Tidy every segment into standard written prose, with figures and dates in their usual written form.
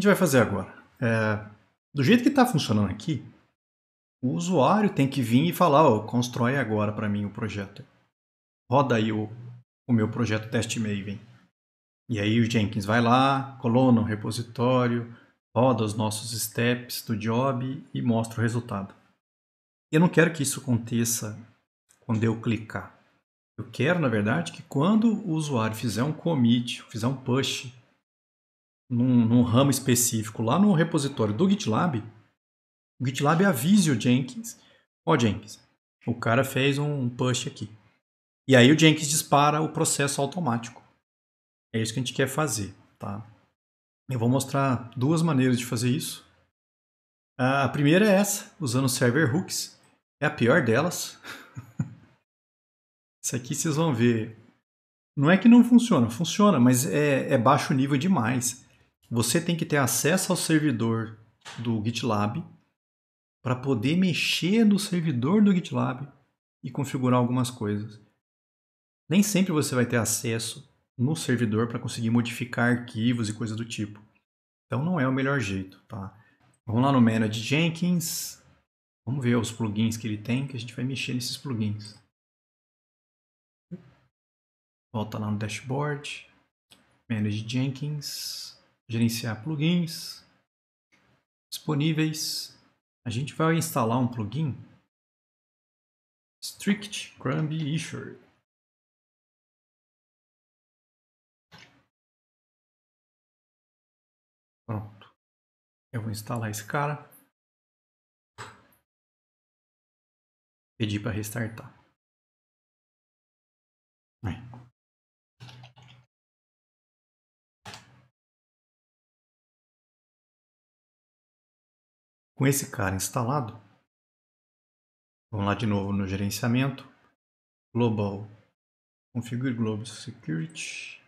gente vai fazer agora? Do jeito que está funcionando aqui, o usuário tem que vir e falar, constrói agora para mim o projeto. Roda aí o meu projeto Test Maven. E aí o Jenkins vai lá, coluna o repositório, roda os nossos steps do job e mostra o resultado. Eu não quero que isso aconteça quando eu clicar. Eu quero, na verdade, que quando o usuário fizer um commit, fizer um push num ramo específico lá no repositório do GitLab, o GitLab avise o Jenkins. Jenkins, o cara fez um push aqui. E aí o Jenkins dispara o processo automático. É isso que a gente quer fazer, tá? Eu vou mostrar duas maneiras de fazer isso. A primeira é essa, usando server hooks. É a pior delas. Isso aqui vocês vão ver. Não é que não funciona, funciona, mas é baixo nível demais. Você tem que ter acesso ao servidor do GitLab para poder mexer no servidor do GitLab e configurar algumas coisas. Nem sempre você vai ter acesso no servidor para conseguir modificar arquivos e coisas do tipo. Então não é o melhor jeito, tá? Vamos lá no Manage Jenkins. Vamos ver os plugins que ele tem, que a gente vai mexer nesses plugins. Volta lá no dashboard. Manage Jenkins. Gerenciar plugins. Disponíveis. A gente vai instalar um plugin. Strict Crumb Issuer. Pronto. Eu vou instalar esse cara. Pedir para restartar. Aí. Com esse cara instalado, vamos lá de novo no gerenciamento. Global. Configure Global Security.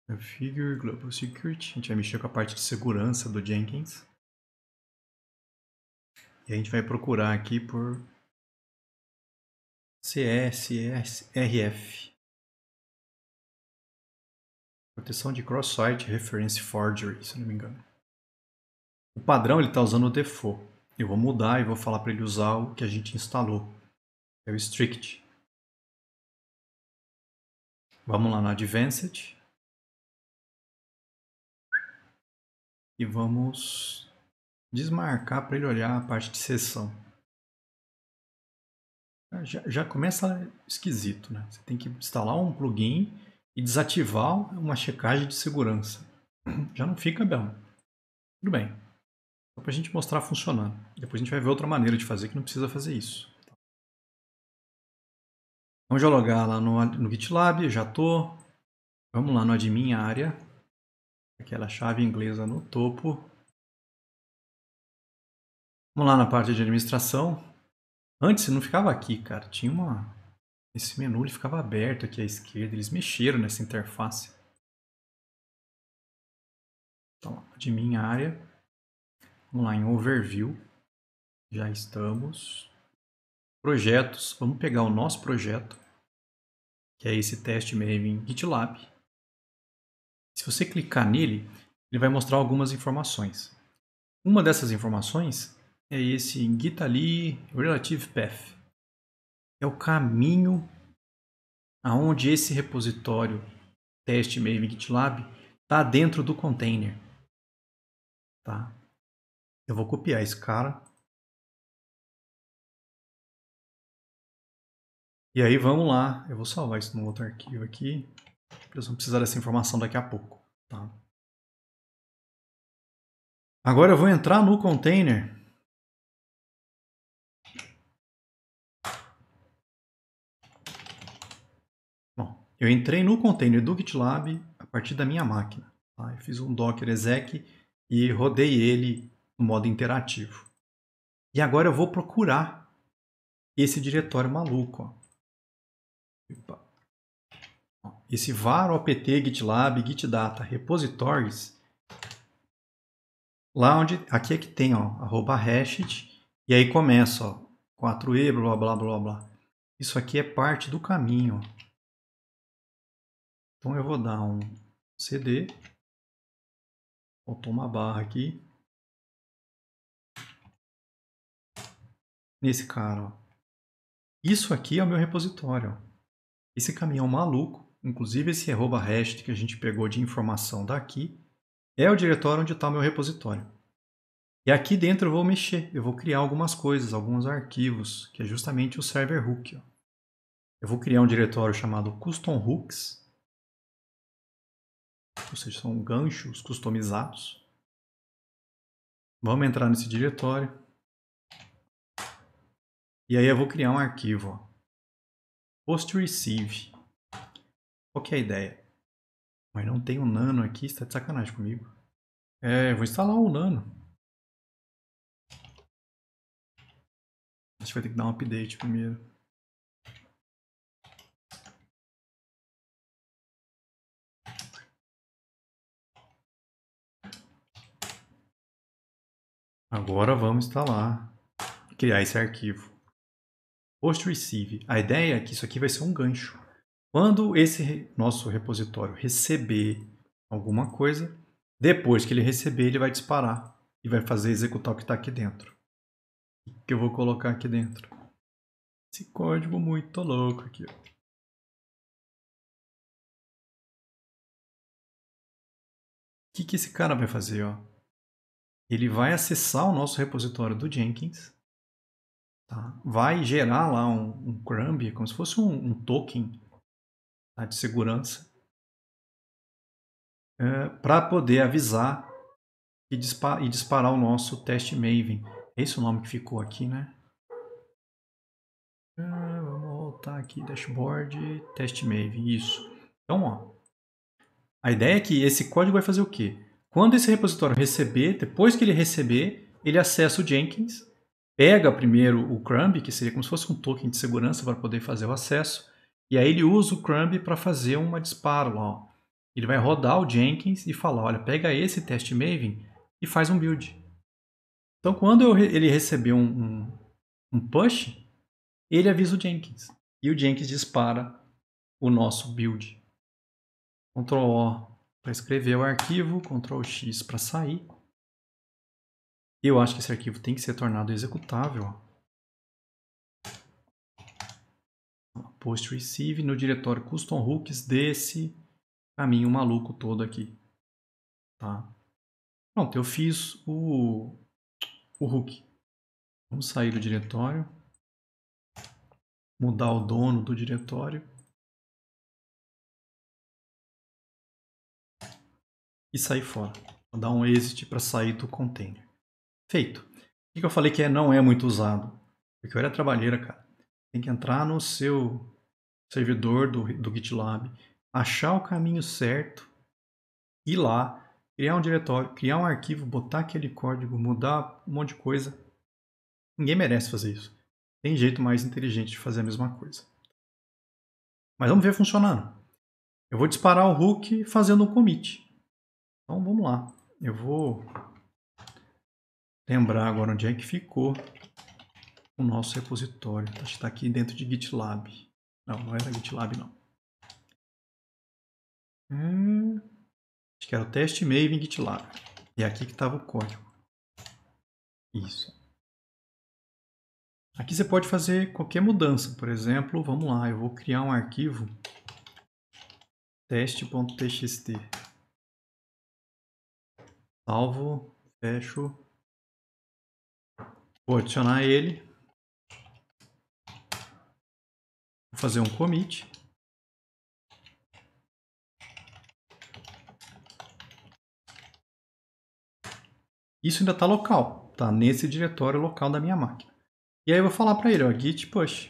Configure Global Security. A gente vai mexer com a parte de segurança do Jenkins. E a gente vai procurar aqui por CSRF. Proteção de Cross-Site Reference Forgery, se não me engano. O padrão ele está usando o default. Eu vou mudar e vou falar para ele usar o que a gente instalou. É o Strict. Vamos lá no Advanced. E vamos desmarcar para ele olhar a parte de sessão. Já começa esquisito, né? Você tem que instalar um plugin e desativar uma checagem de segurança. Já não fica bom. Tudo bem. Só para a gente mostrar funcionando. Depois a gente vai ver outra maneira de fazer que não precisa fazer isso. Vamos já logar lá no GitLab, já tô. Vamos lá no admin área. Aquela chave inglesa no topo. Vamos lá na parte de administração. Antes não ficava aqui, cara. Tinha uma... Esse menu ele ficava aberto aqui à esquerda. Eles mexeram nessa interface. Então, admin área. Vamos lá em Overview. Já estamos. Projetos. Vamos pegar o nosso projeto, que é esse Test Maven GitLab. Se você clicar nele, ele vai mostrar algumas informações. Uma dessas informações é esse Gitali Relative Path. É o caminho aonde esse repositório Test Maven GitLab está dentro do container. Tá? Eu vou copiar esse cara. E aí vamos lá. Eu vou salvar isso num outro arquivo aqui. Eles vão precisar dessa informação daqui a pouco. Tá? Agora eu vou entrar no container. Bom, eu entrei no container do GitLab a partir da minha máquina. Tá? Eu fiz um docker exec e rodei ele no modo interativo. E agora eu vou procurar esse diretório maluco. Ó. Esse var opt gitlab gitdata repositories. Lá onde, aqui é que tem, ó, @hashed, e aí começa, ó, 4e, blá blá blá blá. Isso aqui é parte do caminho, ó. Então eu vou dar um CD, faltou uma barra aqui. Nesse cara, ó. Isso aqui é o meu repositório. Ó. Esse caminhão maluco, inclusive esse @hash que a gente pegou de informação daqui, é o diretório onde está o meu repositório. E aqui dentro eu vou mexer, eu vou criar algumas coisas, alguns arquivos, que é justamente o server hook. Ó. Eu vou criar um diretório chamado custom hooks, ou seja, são ganchos customizados. Vamos entrar nesse diretório. E aí eu vou criar um arquivo, ó. PostReceive. Qual que é a ideia? Mas não tem um nano aqui, você está de sacanagem comigo. Eu vou instalar o nano. Acho que vai ter que dar um update primeiro. Agora vamos instalar, criar esse arquivo. PostReceive. A ideia é que isso aqui vai ser um gancho. Quando esse nosso repositório receber alguma coisa, depois que ele receber, ele vai disparar e vai fazer executar o que está aqui dentro. O que eu vou colocar aqui dentro? Esse código muito louco aqui. Ó. O que esse cara vai fazer? Ó? Ele vai acessar o nosso repositório do Jenkins, tá? Vai gerar lá um crumb, como se fosse um token, tá, de segurança, para poder avisar e disparar o nosso teste Maven. Esse é o nome que ficou aqui, né? Vamos voltar aqui, dashboard, teste Maven, isso. Então, ó, a ideia é que esse código vai fazer o quê? Quando esse repositório receber, depois que ele receber, ele acessa o Jenkins, pega primeiro o crumb, que seria como se fosse um token de segurança para poder fazer o acesso, e aí ele usa o crumb para fazer uma disparo lá. Ó. Ele vai rodar o Jenkins e falar, olha, pega esse teste Maven e faz um build. Então, quando ele receber um push, ele avisa o Jenkins. E o Jenkins dispara o nosso build. Ctrl O para escrever o arquivo, Ctrl X para sair. Eu acho que esse arquivo tem que ser tornado executável. PostReceive no diretório custom hooks desse caminho maluco todo aqui. Tá? Pronto, eu fiz o hook. Vamos sair do diretório. Mudar o dono do diretório. E sair fora. Vou dar um exit para sair do container. Feito. O que eu falei que não é muito usado? Porque eu era trabalheira, cara. Tem que entrar no seu servidor do GitLab, achar o caminho certo, ir lá, criar um diretório, criar um arquivo, botar aquele código, mudar um monte de coisa. Ninguém merece fazer isso. Tem jeito mais inteligente de fazer a mesma coisa. Mas vamos ver funcionando. Eu vou disparar o hook fazendo um commit. Então vamos lá. Eu vou lembrar agora onde é que ficou o nosso repositório. Acho que está aqui dentro de GitLab. Não, não era GitLab não. Acho que era o teste Maven GitLab. E é aqui que estava o código. Isso. Aqui você pode fazer qualquer mudança. Por exemplo, vamos lá, eu vou criar um arquivo teste.txt. Salvo, fecho. Vou adicionar ele. Vou fazer um commit. Isso ainda está local, está nesse diretório local da minha máquina. E aí eu vou falar para ele, ó, git push.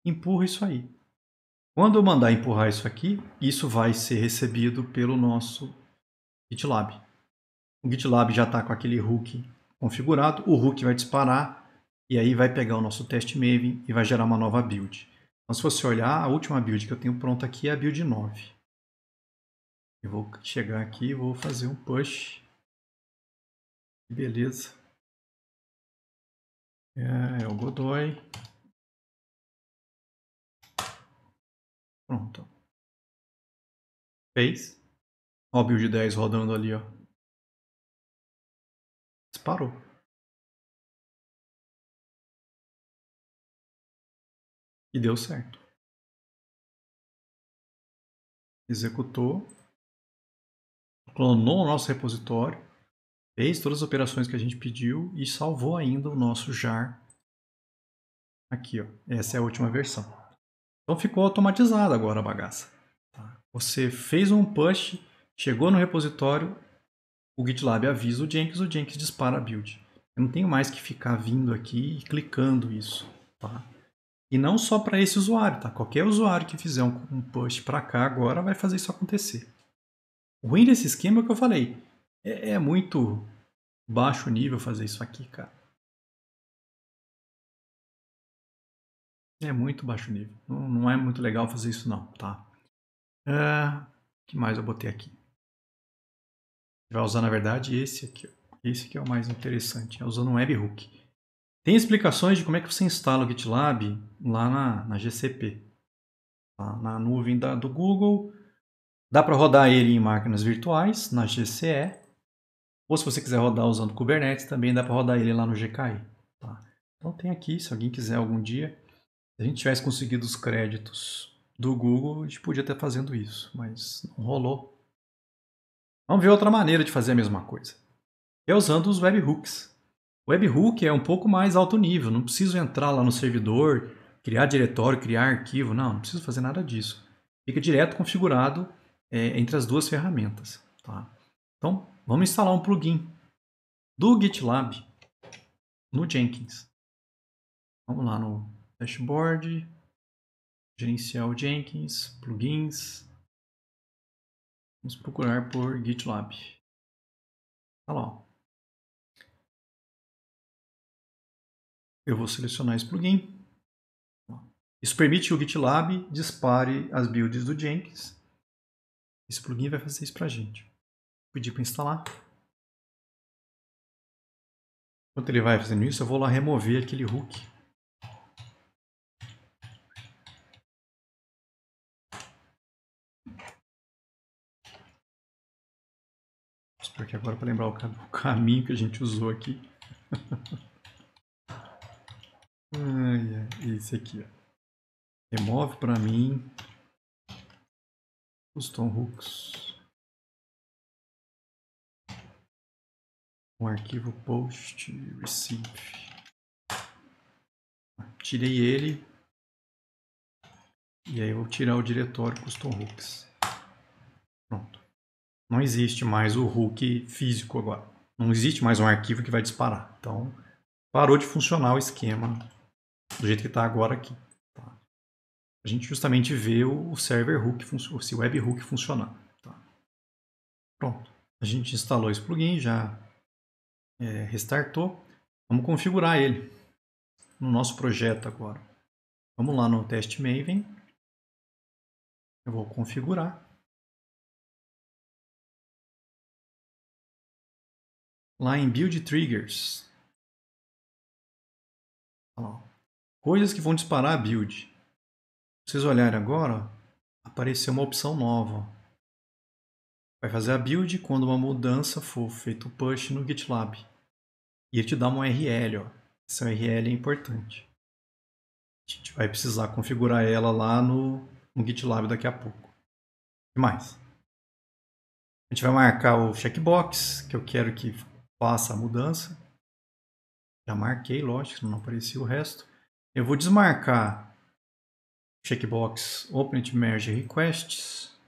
Empurra isso aí. Quando eu mandar empurrar isso aqui, isso vai ser recebido pelo nosso GitLab. O GitLab já está com aquele hook configurado, o hook vai disparar e aí vai pegar o nosso teste Maven e vai gerar uma nova build. Então, se você olhar, a última build que eu tenho pronta aqui é a build 9. Eu vou chegar aqui e vou fazer um push. Beleza. É o Godoy. Pronto. Fez. Ó o build 10 rodando ali, ó. Disparou. E deu certo. Executou. Clonou o nosso repositório. Fez todas as operações que a gente pediu e salvou ainda o nosso jar. Aqui, ó. Essa é a última versão. Então ficou automatizada agora a bagaça. Você fez um push, chegou no repositório, o GitLab avisa o Jenkins dispara a build. Eu não tenho mais que ficar vindo aqui e clicando isso. Tá? E não só para esse usuário, tá? Qualquer usuário que fizer um push para cá agora vai fazer isso acontecer. O ruim desse esquema é o que eu falei. É muito baixo nível fazer isso aqui, cara. É muito baixo nível. Não é muito legal fazer isso não, tá? O que mais eu botei aqui? Vai usar, na verdade, esse aqui. Esse aqui é o mais interessante. É usando um webhook. Tem explicações de como é que você instala o GitLab lá na GCP. Tá? Na nuvem do Google. Dá para rodar ele em máquinas virtuais, na GCE. Ou se você quiser rodar usando Kubernetes, também dá para rodar ele lá no GKE. Tá? Então tem aqui, se alguém quiser algum dia. Se a gente tivesse conseguido os créditos do Google, a gente podia estar fazendo isso, mas não rolou. Vamos ver outra maneira de fazer a mesma coisa. É usando os webhooks. O webhook é um pouco mais alto nível, não preciso entrar lá no servidor, criar diretório, criar arquivo, não preciso fazer nada disso. Fica direto configurado entre as duas ferramentas. Tá? Então, vamos instalar um plugin do GitLab no Jenkins. Vamos lá no dashboard, gerenciar o Jenkins, plugins. Vamos procurar por GitLab. Tá lá. Ó. Eu vou selecionar esse plugin. Isso permite que o GitLab dispare as builds do Jenkins. Esse plugin vai fazer isso para a gente. Vou pedir para instalar. Enquanto ele vai fazendo isso, eu vou lá remover aquele hook. Espero que agora para lembrar o caminho que a gente usou aqui. Esse aqui. Ó. Remove para mim custom hooks. Um arquivo post receive. Tirei ele. E aí eu vou tirar o diretório custom hooks. Pronto. Não existe mais o hook físico agora. Não existe mais um arquivo que vai disparar. Então, parou de funcionar o esquema do jeito que está agora aqui. Tá? A gente justamente vê o server hook, o webhook funcionando. Tá? Pronto. A gente instalou esse plugin, já restartou. Vamos configurar ele no nosso projeto agora. Vamos lá no teste Maven. Eu vou configurar. Lá em Build Triggers. Coisas que vão disparar a build. Se vocês olharem agora, apareceu uma opção nova. Vai fazer a build quando uma mudança for feito o push no GitLab. E ele te dá uma URL. Ó. Essa URL é importante. A gente vai precisar configurar ela lá no GitLab daqui a pouco. O que mais? A gente vai marcar o checkbox, que eu quero que faça a mudança. Já marquei, lógico, senão não aparecia o resto. Eu vou desmarcar o checkbox Open Merge Requests.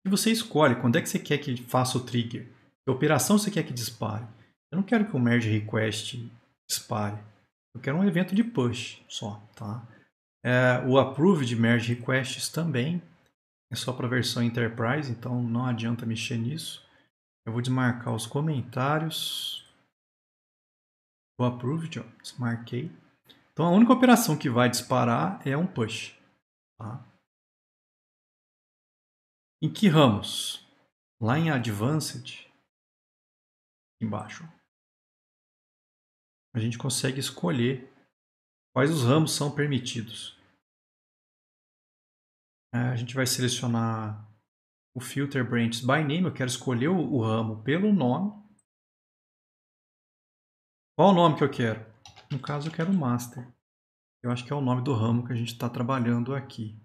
E você escolhe quando é que você quer que faça o trigger. Que operação você quer que dispare. Eu não quero que o merge request dispare. Eu quero um evento de push só, tá? O approve de merge requests também é só para a versão Enterprise, então não adianta mexer nisso. Eu vou desmarcar os comentários. O approved, ó, desmarquei. Então a única operação que vai disparar é um push, tá? Em que ramos? Lá em Advanced, embaixo, a gente consegue escolher quais os ramos são permitidos. A gente vai selecionar o Filter Branches by Name. Eu quero escolher o ramo pelo nome. Qual o nome que eu quero? No caso, eu quero o Master. Eu acho que é o nome do ramo que a gente está trabalhando aqui.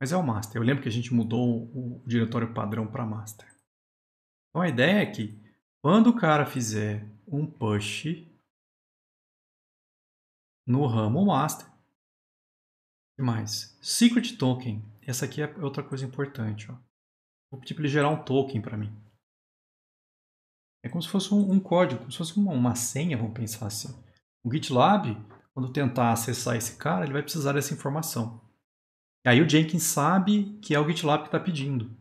Mas é o Master. Eu lembro que a gente mudou o diretório padrão para Master. Então a ideia é que quando o cara fizer um push no ramo Master, o que mais? Secret Token. Essa aqui é outra coisa importante. Ó. Vou pedir para ele gerar um token para mim. É como se fosse um código, como se fosse uma senha, vamos pensar assim. O GitLab, quando tentar acessar esse cara, ele vai precisar dessa informação. E aí o Jenkins sabe que é o GitLab que está pedindo.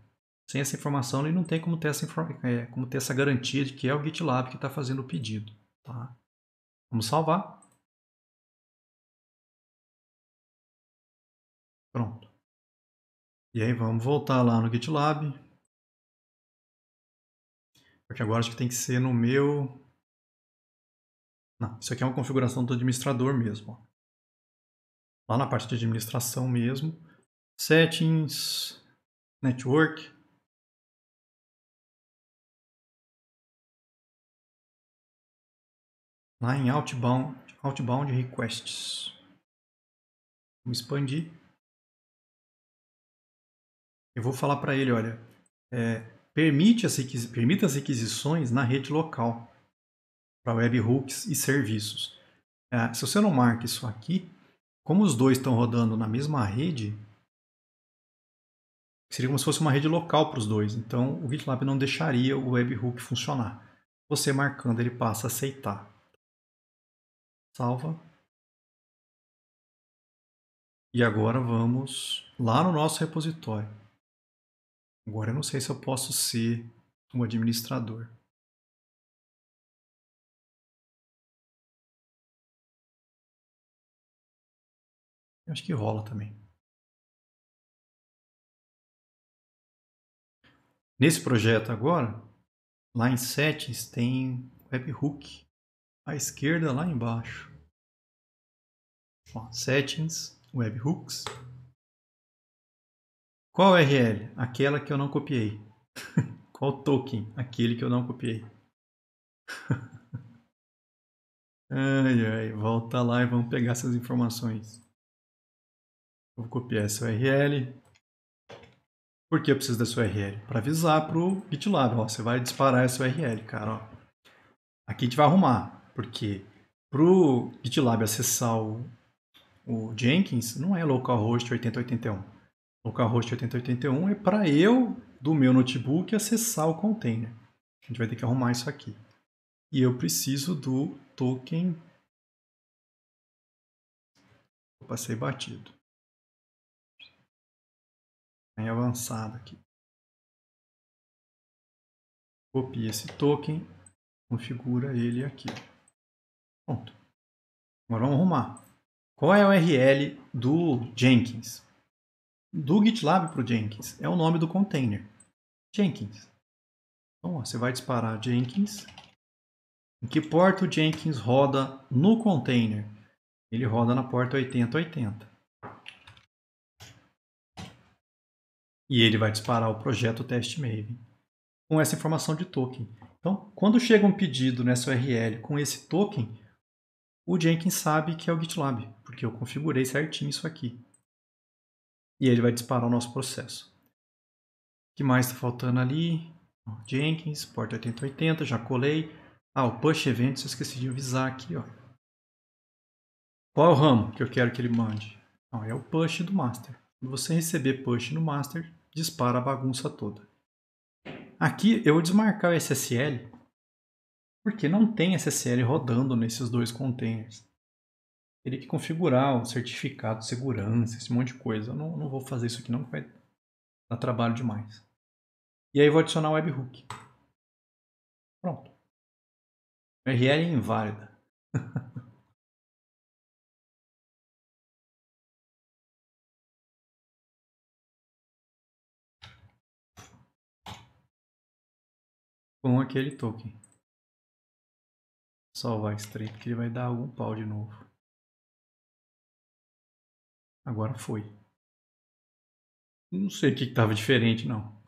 Sem essa informação, ele não tem como ter essa garantia de que é o GitLab que está fazendo o pedido. Tá? Vamos salvar. Pronto. E aí vamos voltar lá no GitLab. Porque agora acho que tem que ser no meu... Não, isso aqui é uma configuração do administrador mesmo. Ó. Lá na parte de administração mesmo. Settings, Network. Lá em Outbound Requests. Vamos expandir. Eu vou falar para ele, olha, permita as requisições na rede local para webhooks e serviços. Se você não marca isso aqui, como os dois estão rodando na mesma rede, seria como se fosse uma rede local para os dois. Então, o GitLab não deixaria o webhook funcionar. Você marcando, ele passa a aceitar. Salva. E agora vamos lá no nosso repositório. Agora eu não sei se eu posso ser um administrador. Eu acho que rola também. Nesse projeto agora, lá em Settings tem webhook. À esquerda, lá embaixo. Ó, Settings, webhooks. Qual URL? Aquela que eu não copiei. Qual token? Aquele que eu não copiei. Ai, ai, volta lá e vamos pegar essas informações. Vou copiar essa URL. Por que eu preciso dessa URL? Para avisar para o GitLab. Ó, você vai disparar essa URL, cara. Ó. Aqui a gente vai arrumar. Porque para o GitLab acessar o Jenkins, não é localhost 8081. Localhost 8081 é para eu, do meu notebook, acessar o container. A gente vai ter que arrumar isso aqui. E eu preciso do token. Eu passei batido. Em avançado aqui. Copia esse token, configura ele aqui. Pronto. Agora vamos arrumar. Qual é a URL do Jenkins? Do GitLab para o Jenkins. É o nome do container. Jenkins. Então, ó, você vai disparar Jenkins. Em que porta o Jenkins roda no container? Ele roda na porta 8080. E ele vai disparar o projeto Test Maven com essa informação de token. Então, quando chega um pedido nessa URL com esse token, o Jenkins sabe que é o GitLab, porque eu configurei certinho isso aqui. E ele vai disparar o nosso processo. O que mais está faltando ali? Jenkins, porta 8080, já colei. O push events, eu esqueci de avisar aqui. Ó. Qual é o ramo que eu quero que ele mande? É o push do master. Quando você receber push no master, dispara a bagunça toda. Aqui eu vou desmarcar o SSL, porque não tem SSL rodando nesses dois containers. Teria que configurar o certificado de segurança, esse monte de coisa. Eu não vou fazer isso aqui não, vai dar trabalho demais. E aí eu vou adicionar o webhook. Pronto. URL inválida. Com aquele token. Salvar esse trem, porque ele vai dar algum pau de novo. Agora foi. Não sei o que estava diferente, não.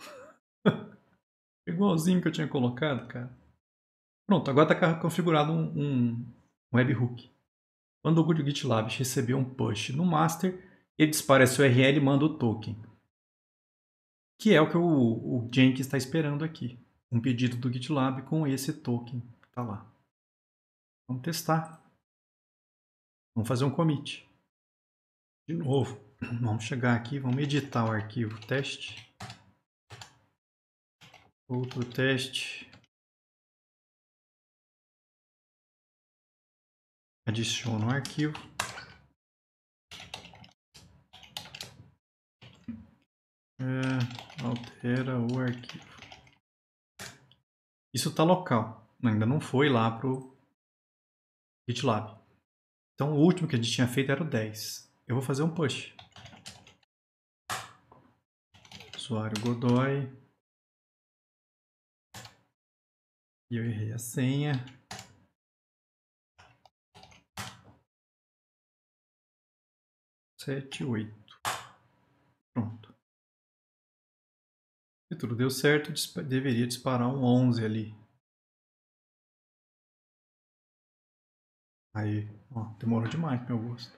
Igualzinho que eu tinha colocado, cara. Pronto, agora está configurado um webhook. Quando o GitLab receber um push no master, ele dispara essa URL e manda o token. Que é o que o Jenkins está esperando aqui. Um pedido do GitLab com esse token. Tá lá. Vamos testar. Vamos fazer um commit. De novo. Vamos chegar aqui, vamos editar o arquivo teste. Outro teste. Adiciona o arquivo. Altera o arquivo. Isso está local. Ainda não foi lá para o GitLab. Então o último que a gente tinha feito era o 10. Eu vou fazer um push. Usuário Godoy. E eu errei a senha. Sete, 8. Pronto. Se tudo deu certo, deveria disparar um 11 ali. Aí, ó, demorou demais pro meu gosto.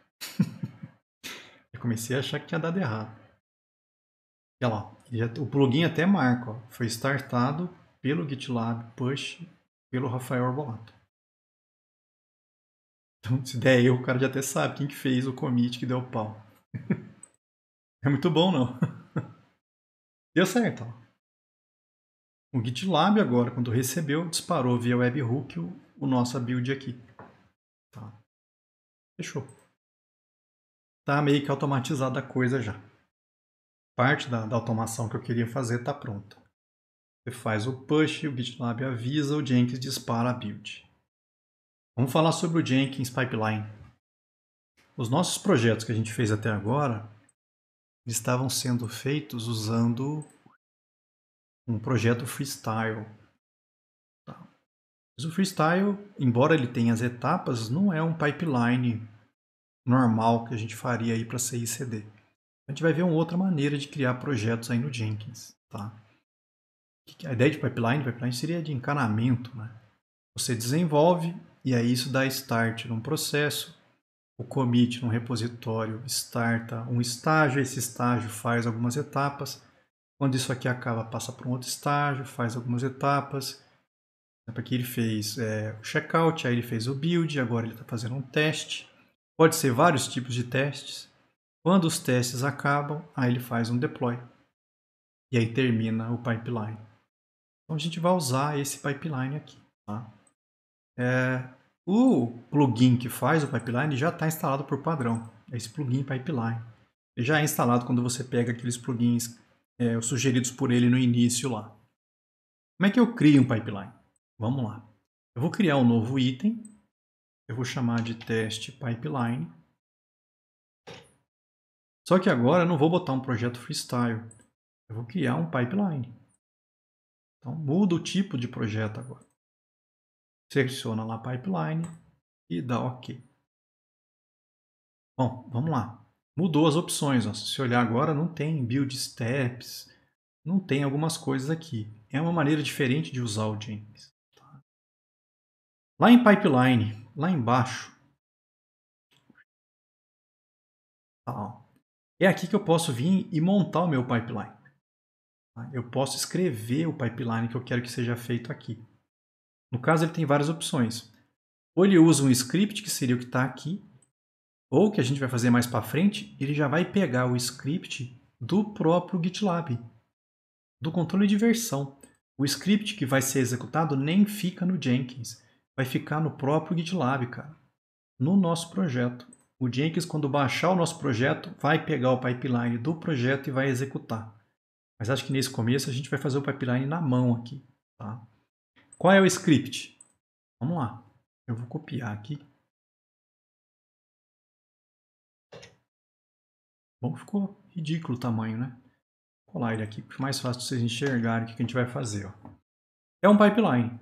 Eu comecei a achar que tinha dado errado. Olha lá, o plugin até marca, ó, foi startado pelo GitLab Push pelo Rafael Arbolato. Então, se der erro, o cara já até sabe quem que fez o commit que deu pau. É muito bom, não? Deu certo, ó. O GitLab agora, quando recebeu, disparou via webhook o nossa build aqui. Tá. Fechou. Tá meio que automatizada a coisa já. Parte da automação que eu queria fazer está pronta. Você faz o push, o GitLab avisa, o Jenkins dispara a build. Vamos falar sobre o Jenkins Pipeline. Os nossos projetos que a gente fez até agora estavam sendo feitos usando um projeto freestyle. Tá. Mas o freestyle, embora ele tenha as etapas, não é um pipeline normal que a gente faria aí para CI/CD. A gente vai ver uma outra maneira de criar projetos aí no Jenkins. Tá? A ideia de pipeline seria de encanamento, né? Você desenvolve e aí isso dá start num processo, o commit num repositório starta um estágio, esse estágio faz algumas etapas, quando isso aqui acaba passa para um outro estágio, faz algumas etapas, aqui ele fez o checkout, aí ele fez o build, agora ele está fazendo um teste, pode ser vários tipos de testes, quando os testes acabam, aí ele faz um deploy, e aí termina o pipeline. Então a gente vai usar esse pipeline aqui. Tá? O plugin que faz o pipeline já está instalado por padrão. Esse plugin pipeline. Ele já é instalado quando você pega aqueles plugins sugeridos por ele no início lá. Como é que eu crio um pipeline? Vamos lá. Eu vou criar um novo item. Eu vou chamar de teste pipeline. Só que agora eu não vou botar um projeto freestyle. Eu vou criar um pipeline. Então muda o tipo de projeto agora. Seleciona lá pipeline e dá OK. Bom, vamos lá. Mudou as opções. Ó. Se você olhar agora, não tem build steps, não tem algumas coisas aqui. É uma maneira diferente de usar o Jenkins. Tá? Lá em pipeline, lá embaixo, tá, é aqui que eu posso vir e montar o meu pipeline. Tá? Eu posso escrever o pipeline que eu quero que seja feito aqui. No caso, ele tem várias opções. Ou ele usa um script, que seria o que está aqui, ou o que a gente vai fazer mais para frente, ele já vai pegar o script do próprio GitLab, do controle de versão. O script que vai ser executado nem fica no Jenkins, vai ficar no próprio GitLab, cara, no nosso projeto. O Jenkins, quando baixar o nosso projeto, vai pegar o pipeline do projeto e vai executar. Mas acho que nesse começo a gente vai fazer o pipeline na mão aqui. Tá? Qual é o script? Vamos lá. Eu vou copiar aqui. Bom, ficou ridículo o tamanho, né? Vou colar ele aqui, porque é mais fácil de vocês enxergarem o que a gente vai fazer. Ó. É um pipeline.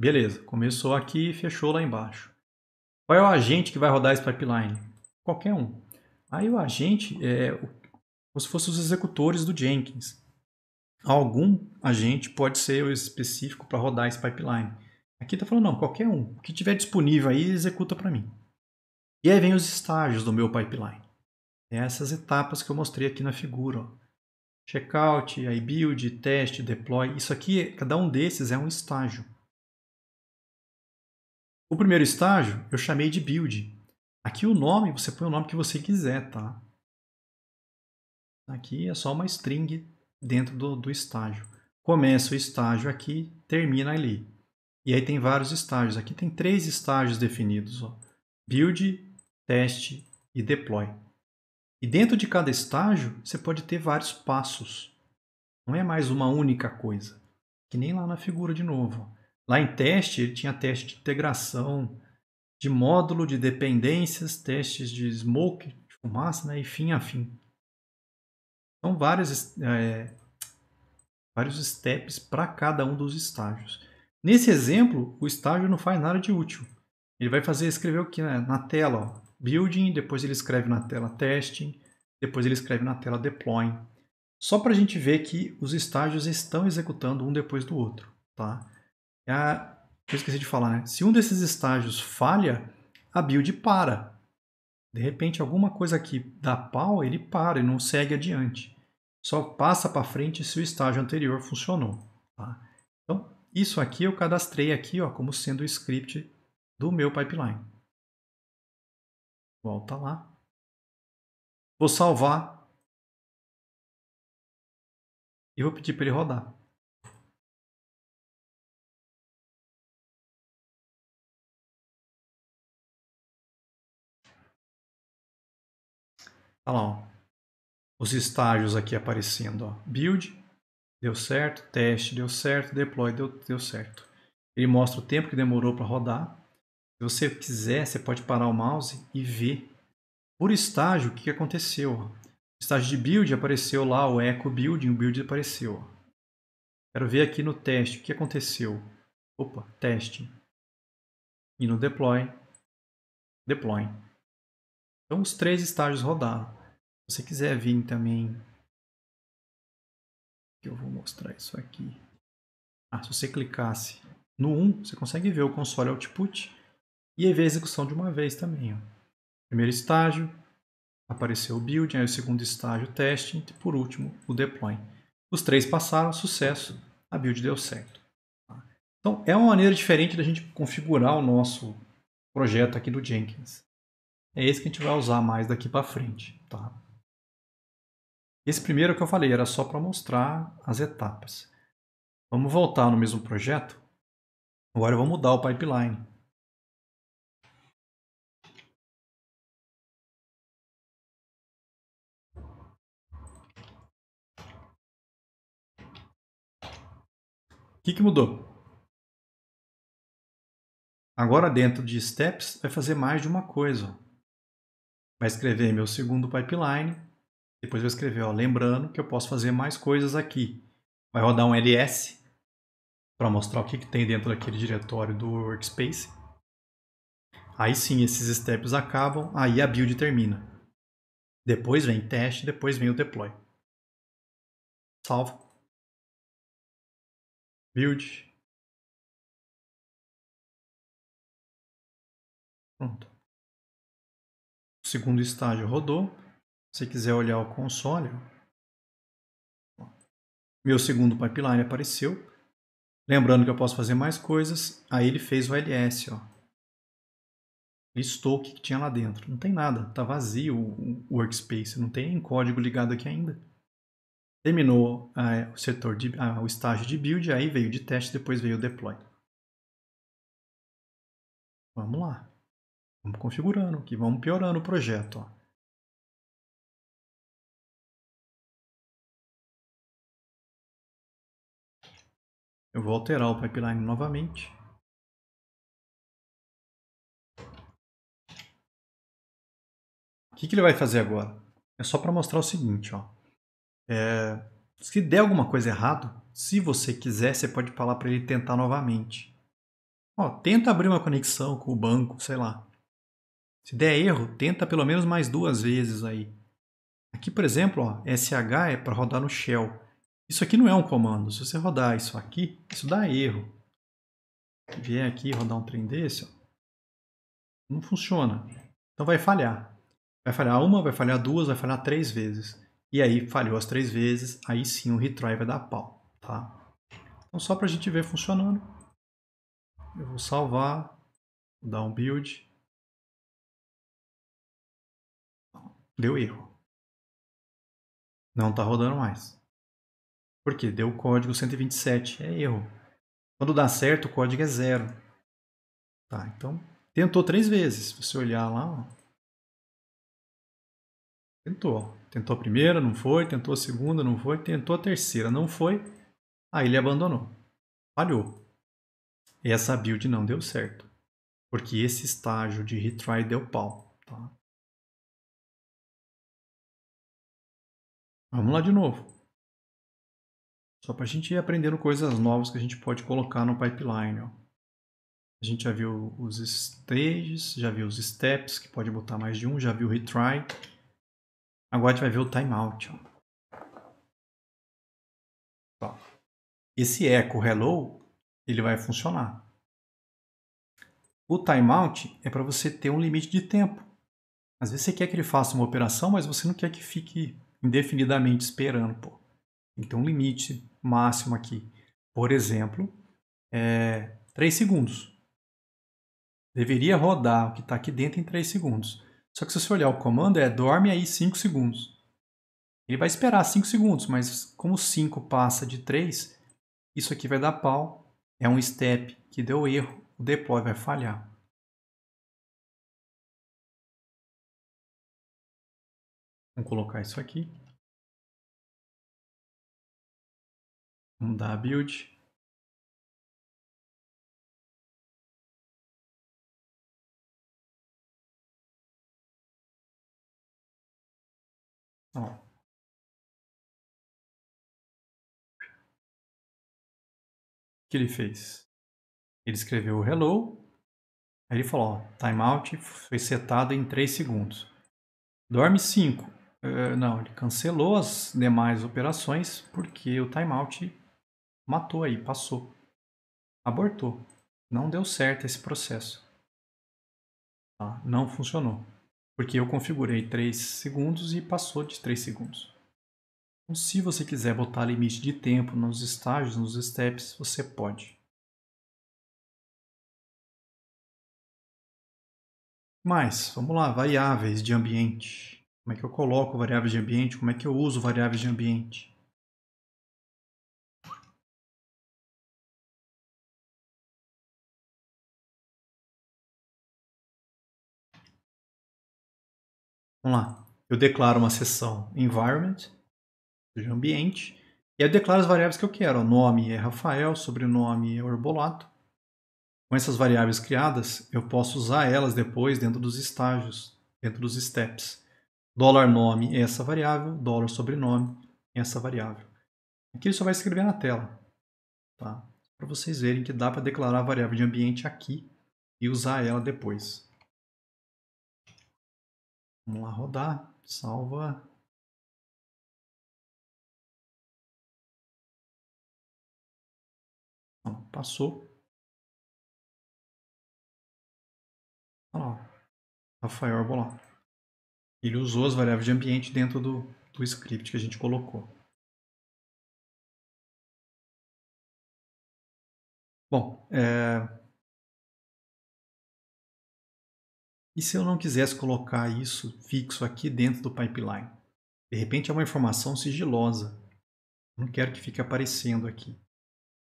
Beleza, começou aqui e fechou lá embaixo. Qual é o agente que vai rodar esse pipeline? Qualquer um. Aí o agente, como se fossem os executores do Jenkins. Algum agente pode ser o específico para rodar esse pipeline. Aqui está falando, não, qualquer um. O que tiver disponível aí, executa para mim. E aí vem os estágios do meu pipeline. Essas etapas que eu mostrei aqui na figura. Ó. Checkout, aí build, teste, deploy. Isso aqui, cada um desses é um estágio. O primeiro estágio eu chamei de build. Aqui o nome, você põe o nome que você quiser, tá? Aqui é só uma string dentro do estágio. Começa o estágio aqui, termina ali. E aí tem vários estágios. Aqui tem 3 estágios definidos. Ó. Build, teste e deploy. E dentro de cada estágio, você pode ter vários passos. Não é mais uma única coisa. Que nem lá na figura de novo. Ó. Lá em teste, ele tinha teste de integração, de módulo, de dependências, testes de smoke, de fumaça, né? E fim a fim. São vários steps para cada um dos estágios. Nesse exemplo, o estágio não faz nada de útil. Ele vai escrever o que na tela? Ó, building, depois ele escreve na tela testing, depois ele escreve na tela deploying. Só para a gente ver que os estágios estão executando um depois do outro. Tá? Eu esqueci de falar, né? Se um desses estágios falha, a build para. De repente, alguma coisa aqui dá pau, ele para e não segue adiante. Só passa para frente se o estágio anterior funcionou. Tá? Então, isso aqui eu cadastrei aqui ó, como sendo o script do meu pipeline. Volta lá. Vou salvar. E vou pedir para ele rodar. Olha lá, ó. Os estágios aqui aparecendo. Ó. Build, deu certo. Teste, deu certo. Deploy, deu certo. Ele mostra o tempo que demorou para rodar. Se você quiser, você pode parar o mouse e ver por estágio o que aconteceu. O estágio de build apareceu lá, o echo building, o build apareceu. Quero ver aqui no teste o que aconteceu. Opa, teste. E no deploy. Então os 3 estágios rodaram. Se você quiser vir também, eu vou mostrar isso aqui. Se você clicasse no 1, você consegue ver o console output e ver a execução de uma vez também. Ó. Primeiro estágio, apareceu o build, aí o segundo estágio, testing, e por último, o deploy. Os 3 passaram, sucesso, a build deu certo. Então, é uma maneira diferente da gente configurar o nosso projeto aqui do Jenkins. É esse que a gente vai usar mais daqui para frente. Tá? Esse primeiro que eu falei era só para mostrar as etapas. Vamos voltar no mesmo projeto. Agora eu vou mudar o pipeline. O que mudou? Agora dentro de steps vai fazer mais de uma coisa. Vai escrever meu segundo pipeline. Depois vai escrever, ó, lembrando que eu posso fazer mais coisas aqui. Vai rodar um ls para mostrar o que tem dentro daquele diretório do workspace. Aí sim, esses steps acabam, aí a build termina. Depois vem teste, depois vem o deploy. Salva. Build. Pronto. O segundo estágio rodou. Se você quiser olhar o console, meu segundo pipeline apareceu. Lembrando que eu posso fazer mais coisas. Aí ele fez o ls. Ó. Listou o que tinha lá dentro. Não tem nada. Está vazio o workspace. Não tem código ligado aqui ainda. Terminou o estágio de build. Aí veio de teste. Depois veio o deploy. Vamos lá. Vamos configurando aqui. Vamos piorando o projeto. Ó. Eu vou alterar o pipeline novamente. O que ele vai fazer agora? É só para mostrar o seguinte. Ó. Se der alguma coisa errado, se você quiser, você pode falar para ele tentar novamente. Ó, tenta abrir uma conexão com o banco, sei lá. Se der erro, tenta pelo menos mais 2 vezes aí. Aqui, por exemplo, ó, SH é para rodar no shell. Isso aqui não é um comando. Se você rodar isso aqui, isso dá erro. Se vier aqui rodar um trem desse, ó, não funciona. Então vai falhar. Vai falhar uma, vai falhar duas, vai falhar 3 vezes. E aí falhou as 3 vezes, aí sim o retry vai dar pau, tá? Então só para a gente ver funcionando, eu vou salvar, vou dar um build. Deu erro. Não está rodando mais. Por quê? Deu o código 127, é erro. Quando dá certo, o código é 0. Tá, então tentou 3 vezes. Se você olhar lá, ó, tentou. Tentou a primeira, não foi. Tentou a segunda, não foi. Tentou a terceira, não foi. Aí ele abandonou. Falhou. Essa build não deu certo. Porque esse estágio de retry deu pau. Tá? Vamos lá de novo. Só para a gente ir aprendendo coisas novas que a gente pode colocar no pipeline. Ó. A gente já viu os stages, já viu os steps, que pode botar mais de um, já viu o retry. Agora a gente vai ver o timeout. Ó. Esse echo hello, ele vai funcionar. O timeout é para você ter um limite de tempo. Às vezes você quer que ele faça uma operação, mas você não quer que fique indefinidamente esperando. Pô. Tem que ter um limite máximo aqui. Por exemplo, 3 segundos. Deveria rodar o que está aqui dentro em 3 segundos. Só que se você olhar o comando, dorme aí 5 segundos. Ele vai esperar 5 segundos, mas como 5 passa de 3, isso aqui vai dar pau. É um step que deu erro, o deploy vai falhar. Vamos colocar isso aqui. Vamos dar a build. Ó. O que ele fez? Ele escreveu hello, aí ele falou, ó, timeout foi setado em 3 segundos. Dorme 5. Não, ele cancelou as demais operações porque o timeout matou aí, passou. Abortou. Não deu certo esse processo. Tá? Não funcionou. Porque eu configurei 3 segundos e passou de 3 segundos. Então, se você quiser botar limite de tempo nos estágios, nos steps, você pode. Mas, vamos lá, variáveis de ambiente. Como é que eu coloco variáveis de ambiente? Como é que eu uso variáveis de ambiente? Vamos lá. Eu declaro uma seção environment, de ambiente, e aí eu declaro as variáveis que eu quero. O nome é Rafael, sobrenome é Orbolato. Com essas variáveis criadas, eu posso usar elas depois dentro dos estágios, dentro dos steps. $nome é essa variável, $sobrenome é essa variável. Aqui ele só vai escrever na tela, tá? Para vocês verem que dá para declarar a variável de ambiente aqui e usar ela depois. Vamos lá rodar, salva. Passou. Olha lá, Rafael Arbolá. Ele usou as variáveis de ambiente dentro do script que a gente colocou. Bom, e se eu não quisesse colocar isso fixo aqui dentro do pipeline? De repente é uma informação sigilosa. Eu não quero que fique aparecendo aqui.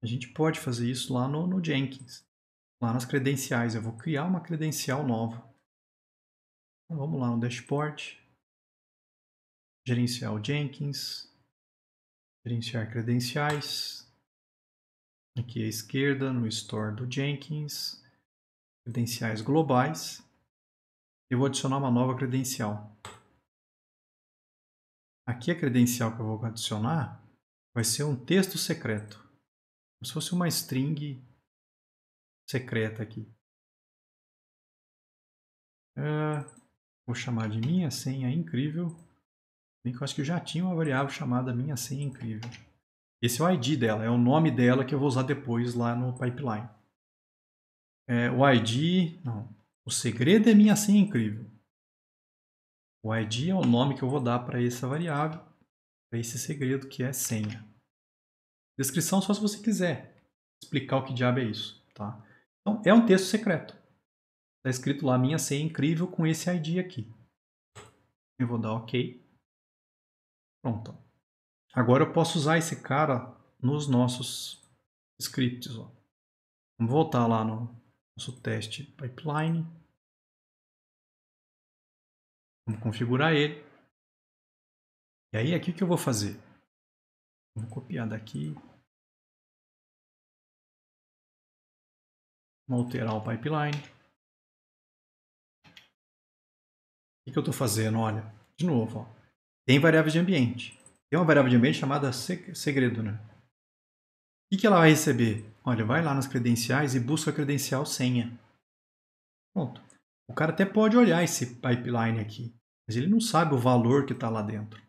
A gente pode fazer isso lá no Jenkins. Lá nas credenciais. Eu vou criar uma credencial nova. Então, vamos lá no dashboard. Gerenciar o Jenkins. Gerenciar credenciais. Aqui à esquerda, no store do Jenkins. Credenciais globais. Eu vou adicionar uma nova credencial. Aqui a credencial que eu vou adicionar vai ser um texto secreto. Como se fosse uma string secreta aqui. Vou chamar de minha senha incrível. Bem que eu acho que eu já tinha uma variável chamada minha senha incrível. Esse é o ID dela, é o nome dela que eu vou usar depois lá no pipeline. O ID, não. O segredo é minha senha incrível. O ID é o nome que eu vou dar para essa variável, para esse segredo que é senha. Descrição só se você quiser explicar o que diabo é isso, tá? Então, é um texto secreto. Está escrito lá, minha senha incrível com esse ID aqui. Eu vou dar OK. Pronto. Agora eu posso usar esse cara nos nossos scripts. Ó. Vamos voltar lá no nosso teste pipeline. Vamos configurar ele. E aí, aqui o que eu vou fazer? Vou copiar daqui. Vamos alterar o pipeline. O que eu estou fazendo? Olha, de novo, ó. Tem variável de ambiente. Tem uma variável de ambiente chamada segredo, né? O que ela vai receber? Olha, vai lá nas credenciais e busca a credencial senha. Pronto. O cara até pode olhar esse pipeline aqui, mas ele não sabe o valor que está lá dentro.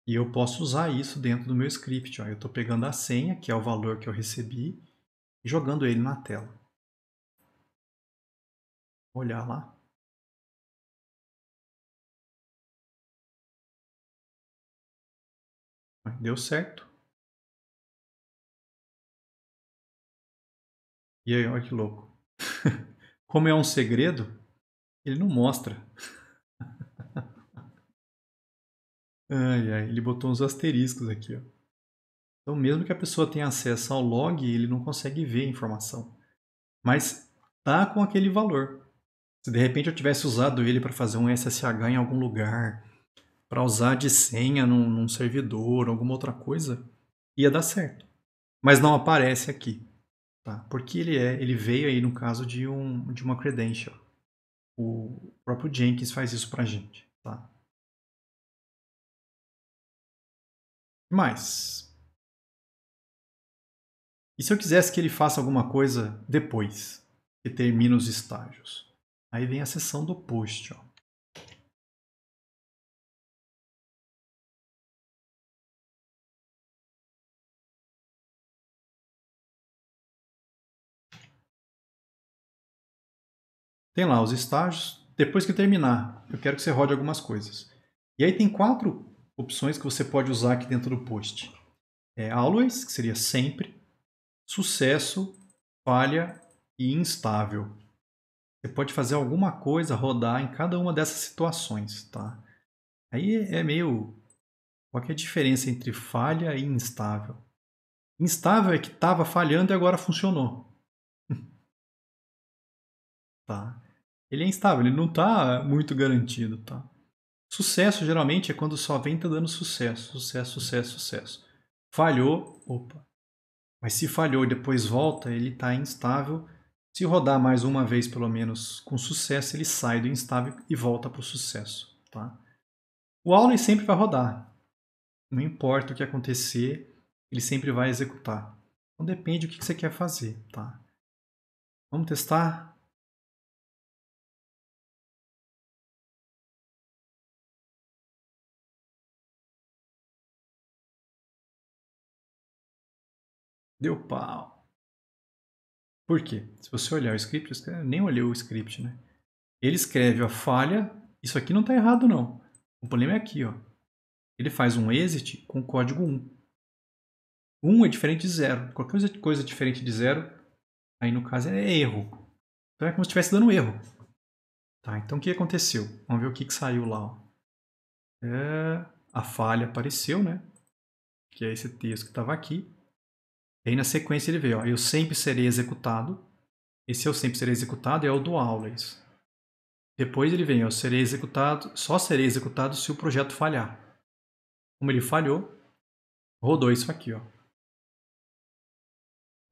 E eu posso usar isso dentro do meu script. Ó. Eu estou pegando a senha, que é o valor que eu recebi, e jogando ele na tela. Vou olhar lá. Deu certo. E aí, olha que louco. Como é um segredo, ele não mostra. Ai, ai, ele botou uns asteriscos aqui. Ó. Então, mesmo que a pessoa tenha acesso ao log, ele não consegue ver a informação. Mas tá com aquele valor. Se de repente eu tivesse usado ele para fazer um SSH em algum lugar, para usar de senha num servidor, alguma outra coisa, ia dar certo. Mas não aparece aqui, tá? Porque ele veio aí no caso de uma credential. O próprio Jenkins faz isso para a gente, tá? Mas, e se eu quisesse que ele faça alguma coisa depois que termina os estágios? Aí vem a seção do post, ó. Tem lá os estágios. Depois que terminar, eu quero que você rode algumas coisas. E aí tem 4 opções que você pode usar aqui dentro do post. Always, que seria sempre, sucesso, falha e instável. Você pode fazer alguma coisa rodar em cada uma dessas situações, tá? Aí é meio... Qual que é a diferença entre falha e instável? Instável é que estava falhando e agora funcionou. Tá? Ele é instável, ele não está muito garantido, tá? Sucesso geralmente é quando só vem tá dando sucesso, sucesso, sucesso, sucesso. Falhou, opa. Mas se falhou e depois volta, ele está instável. Se rodar mais uma vez pelo menos com sucesso, ele sai do instável e volta para o sucesso, tá? O Auley sempre vai rodar. Não importa o que acontecer, ele sempre vai executar. Então depende do que você quer fazer, tá? Vamos testar? Deu pau. Por quê? Se você olhar o script, eu nem olhei o script, né? Ele escreve a falha, isso aqui não está errado não. O problema é aqui, ó. Ele faz um exit com código 1. 1 é diferente de 0. Qualquer coisa diferente de 0, aí no caso é erro. Então é como se estivesse dando erro. Tá, então o que aconteceu? Vamos ver o que saiu lá. Ó. A falha apareceu, né? Que é esse texto que estava aqui. E aí na sequência ele veio, ó, eu sempre serei executado. Esse eu sempre serei executado é o do Always. Depois ele vem, eu serei executado, só serei executado se o projeto falhar. Como ele falhou, rodou isso aqui, ó.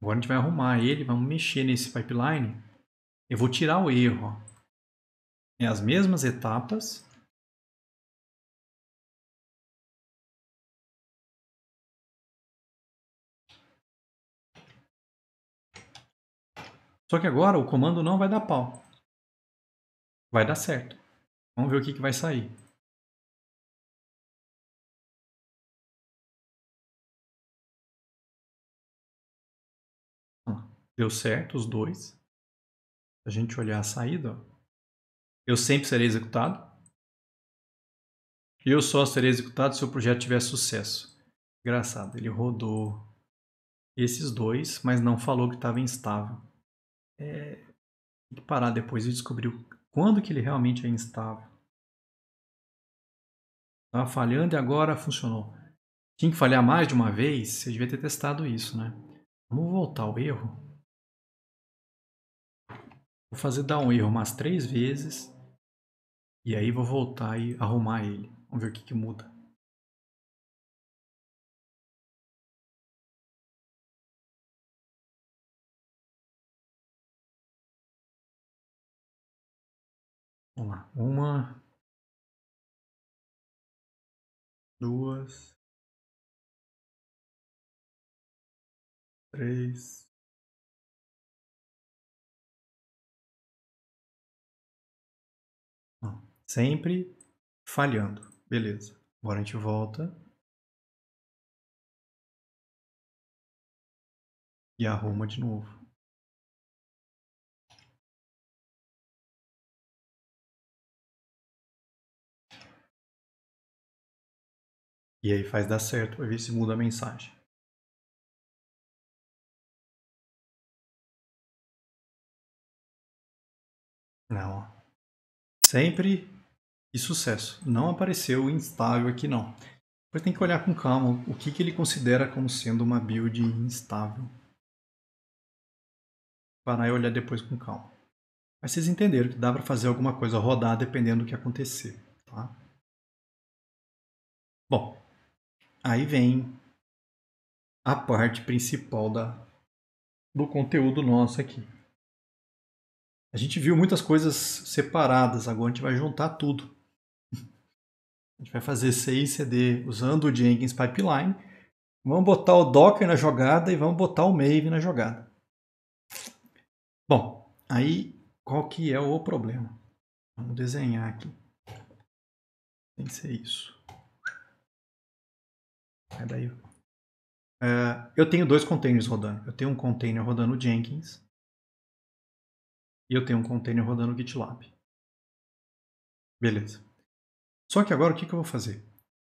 Agora a gente vai arrumar ele, vamos mexer nesse pipeline. Eu vou tirar o erro, ó. É as mesmas etapas. Só que agora o comando não vai dar pau. Vai dar certo. Vamos ver o que vai sair. Deu certo os dois. Se a gente olhar a saída, ó, eu sempre serei executado. Eu só serei executado se o projeto tiver sucesso. Engraçado, ele rodou esses dois, mas não falou que estava instável. Tem que parar depois e descobrir quando que ele realmente é instável. Estava falhando e agora funcionou. Tinha que falhar mais de uma vez? Você devia ter testado isso, né? Vamos voltar ao erro. Vou fazer dar um erro umas 3 vezes. E aí vou voltar e arrumar ele. Vamos ver o que muda. Vamos lá. 1, 2, 3. Sempre falhando. Beleza. Agora a gente volta. E arruma de novo. E aí faz dar certo. Vai ver se muda a mensagem. Não, ó. Sempre e sucesso. Não apareceu instável aqui, não. Depois tem que olhar com calma o que ele considera como sendo uma build instável. Parar e olhar depois com calma. Mas vocês entenderam que dá para fazer alguma coisa rodar dependendo do que acontecer. Tá? Bom, aí vem a parte principal do conteúdo nosso aqui. A gente viu muitas coisas separadas, agora a gente vai juntar tudo. A gente vai fazer CI/CD usando o Jenkins Pipeline. Vamos botar o Docker na jogada e vamos botar o Maven na jogada. Bom, aí qual que é o problema? Vamos desenhar aqui. Tem que ser isso. Daí. Eu tenho 2 containers rodando. Eu tenho um container rodando Jenkins e eu tenho um container rodando GitLab. Beleza. Só que agora o que eu vou fazer?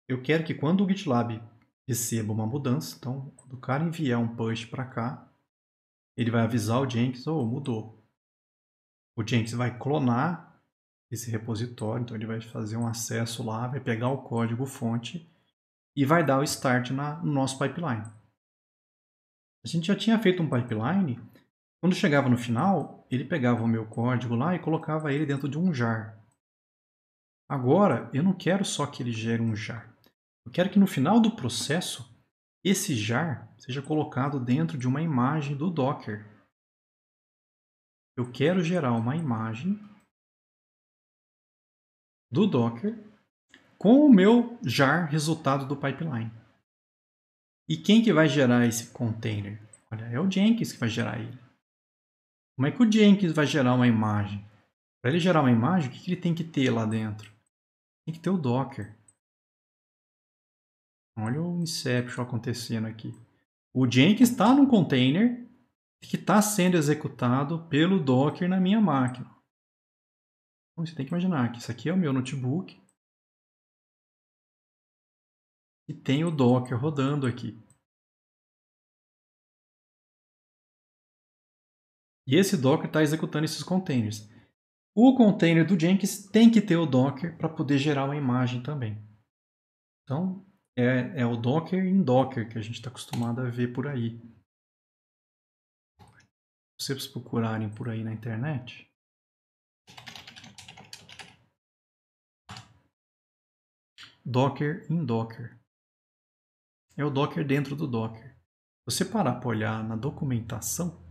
Eu quero que quando o GitLab receba uma mudança, então quando o cara enviar um push para cá, ele vai avisar o Jenkins, mudou. O Jenkins vai clonar esse repositório, então ele vai fazer um acesso lá, vai pegar o código fonte e vai dar o start no nosso pipeline. A gente já tinha feito um pipeline, quando chegava no final, ele pegava o meu código lá e colocava ele dentro de um jar. Agora, eu não quero só que ele gere um jar. Eu quero que no final do processo, esse jar seja colocado dentro de uma imagem do Docker. Eu quero gerar uma imagem do Docker com o meu jar resultado do pipeline. E quem que vai gerar esse container? Olha, é o Jenkins que vai gerar ele. Como é que o Jenkins vai gerar uma imagem? Para ele gerar uma imagem, o que ele tem que ter lá dentro? Tem que ter o Docker. Olha o Inception acontecendo aqui. O Jenkins está num container que está sendo executado pelo Docker na minha máquina. Então, você tem que imaginar que isso aqui é o meu notebook e tem o Docker rodando aqui. E esse Docker está executando esses containers. O container do Jenkins tem que ter o Docker para poder gerar uma imagem também. Então, é o Docker em Docker que a gente está acostumado a ver por aí. Se vocês procurarem por aí na internet, Docker em Docker. É o Docker dentro do Docker. Se você parar para olhar na documentação,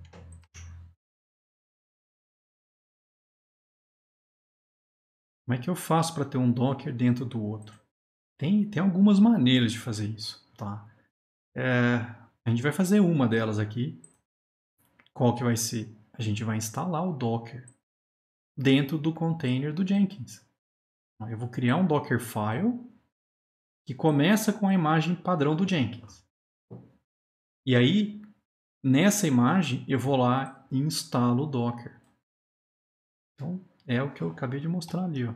como é que eu faço para ter um Docker dentro do outro? Tem algumas maneiras de fazer isso. Tá? A gente vai fazer uma delas aqui. Qual que vai ser? A gente vai instalar o Docker dentro do container do Jenkins. Eu vou criar um Dockerfile que começa com a imagem padrão do Jenkins. E aí, nessa imagem eu vou lá e instalo o Docker. Então, é o que eu acabei de mostrar ali, ó.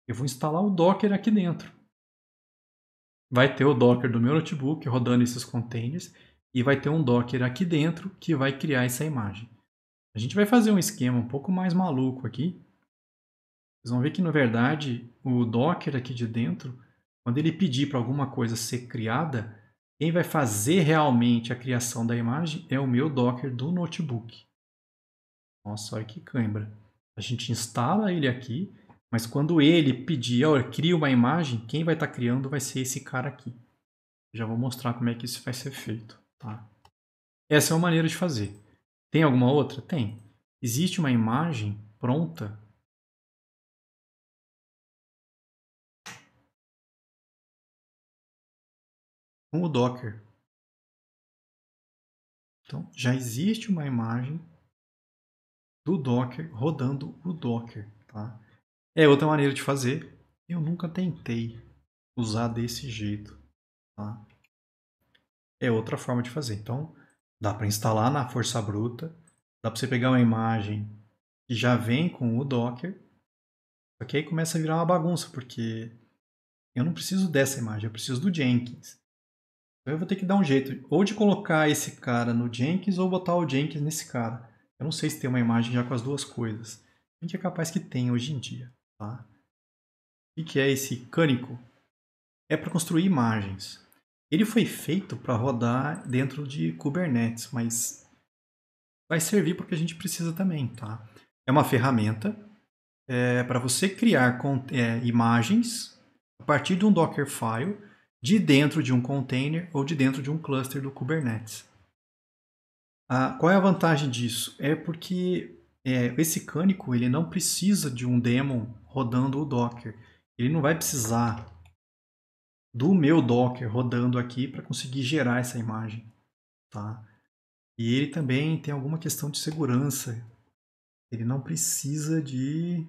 Eu vou instalar o Docker aqui dentro. Vai ter o Docker do meu notebook rodando esses containers e vai ter um Docker aqui dentro que vai criar essa imagem. A gente vai fazer um esquema um pouco mais maluco aqui. Vocês vão ver que, na verdade, o Docker aqui de dentro, quando ele pedir para alguma coisa ser criada, quem vai fazer realmente a criação da imagem é o meu Docker do notebook. Nossa, olha que cãibra. A gente instala ele aqui, mas quando ele pedir, olha, cria uma imagem, quem vai estar criando vai ser esse cara aqui. Já vou mostrar como é que isso vai ser feito. Tá? Essa é uma maneira de fazer. Tem alguma outra? Tem. Existe uma imagem pronta com o Docker. Então, já existe uma imagem do Docker rodando o Docker. Tá? É outra maneira de fazer. Eu nunca tentei usar desse jeito. Tá? É outra forma de fazer. Então, dá para instalar na força bruta. Dá para você pegar uma imagem que já vem com o Docker. Só que aí começa a virar uma bagunça, porque eu não preciso dessa imagem, eu preciso do Jenkins. Então eu vou ter que dar um jeito, ou de colocar esse cara no Jenkins, ou botar o Jenkins nesse cara. Eu não sei se tem uma imagem já com as duas coisas. A gente é capaz que tem hoje em dia. Tá? O que é esse Canico? É para construir imagens. Ele foi feito para rodar dentro de Kubernetes, mas vai servir porque a gente precisa também. Tá? É uma ferramenta para você criar imagens a partir de um Dockerfile de dentro de um container ou de dentro de um cluster do Kubernetes. Qual é a vantagem disso? É porque esse Canico ele não precisa de um daemon rodando o Docker. Ele não vai precisar do meu Docker rodando aqui para conseguir gerar essa imagem. Tá? E ele também tem alguma questão de segurança. Ele não precisa de...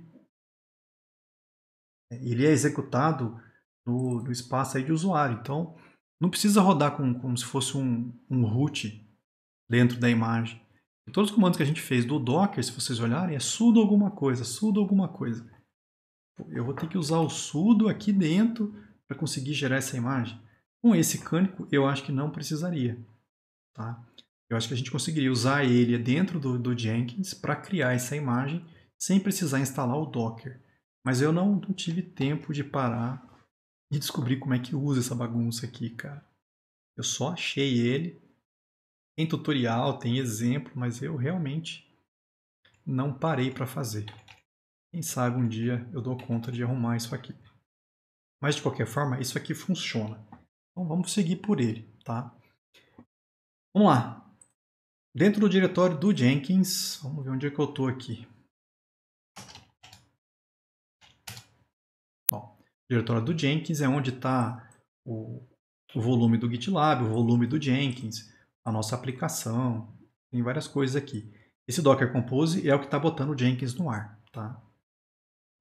Ele é executado no espaço aí de usuário. Então, não precisa rodar como se fosse um root dentro da imagem. E todos os comandos que a gente fez do Docker, se vocês olharem, é sudo alguma coisa, sudo alguma coisa. Eu vou ter que usar o sudo aqui dentro para conseguir gerar essa imagem. Com esse Canico, eu acho que não precisaria. Tá? Eu acho que a gente conseguiria usar ele dentro do Jenkins para criar essa imagem sem precisar instalar o Docker. Mas eu não tive tempo de parar e descobrir como é que usa essa bagunça aqui, cara. Eu só achei ele. Tem tutorial, tem exemplo, mas eu realmente não parei para fazer. Quem sabe um dia eu dou conta de arrumar isso aqui. Mas de qualquer forma, isso aqui funciona. Então vamos seguir por ele, tá? Vamos lá. Dentro do diretório do Jenkins, vamos ver onde é que eu estou aqui. Bom, o diretório do Jenkins é onde está o volume do GitLab, o volume do Jenkins, a nossa aplicação, tem várias coisas aqui. Esse Docker Compose é o que está botando o Jenkins no ar. Tá?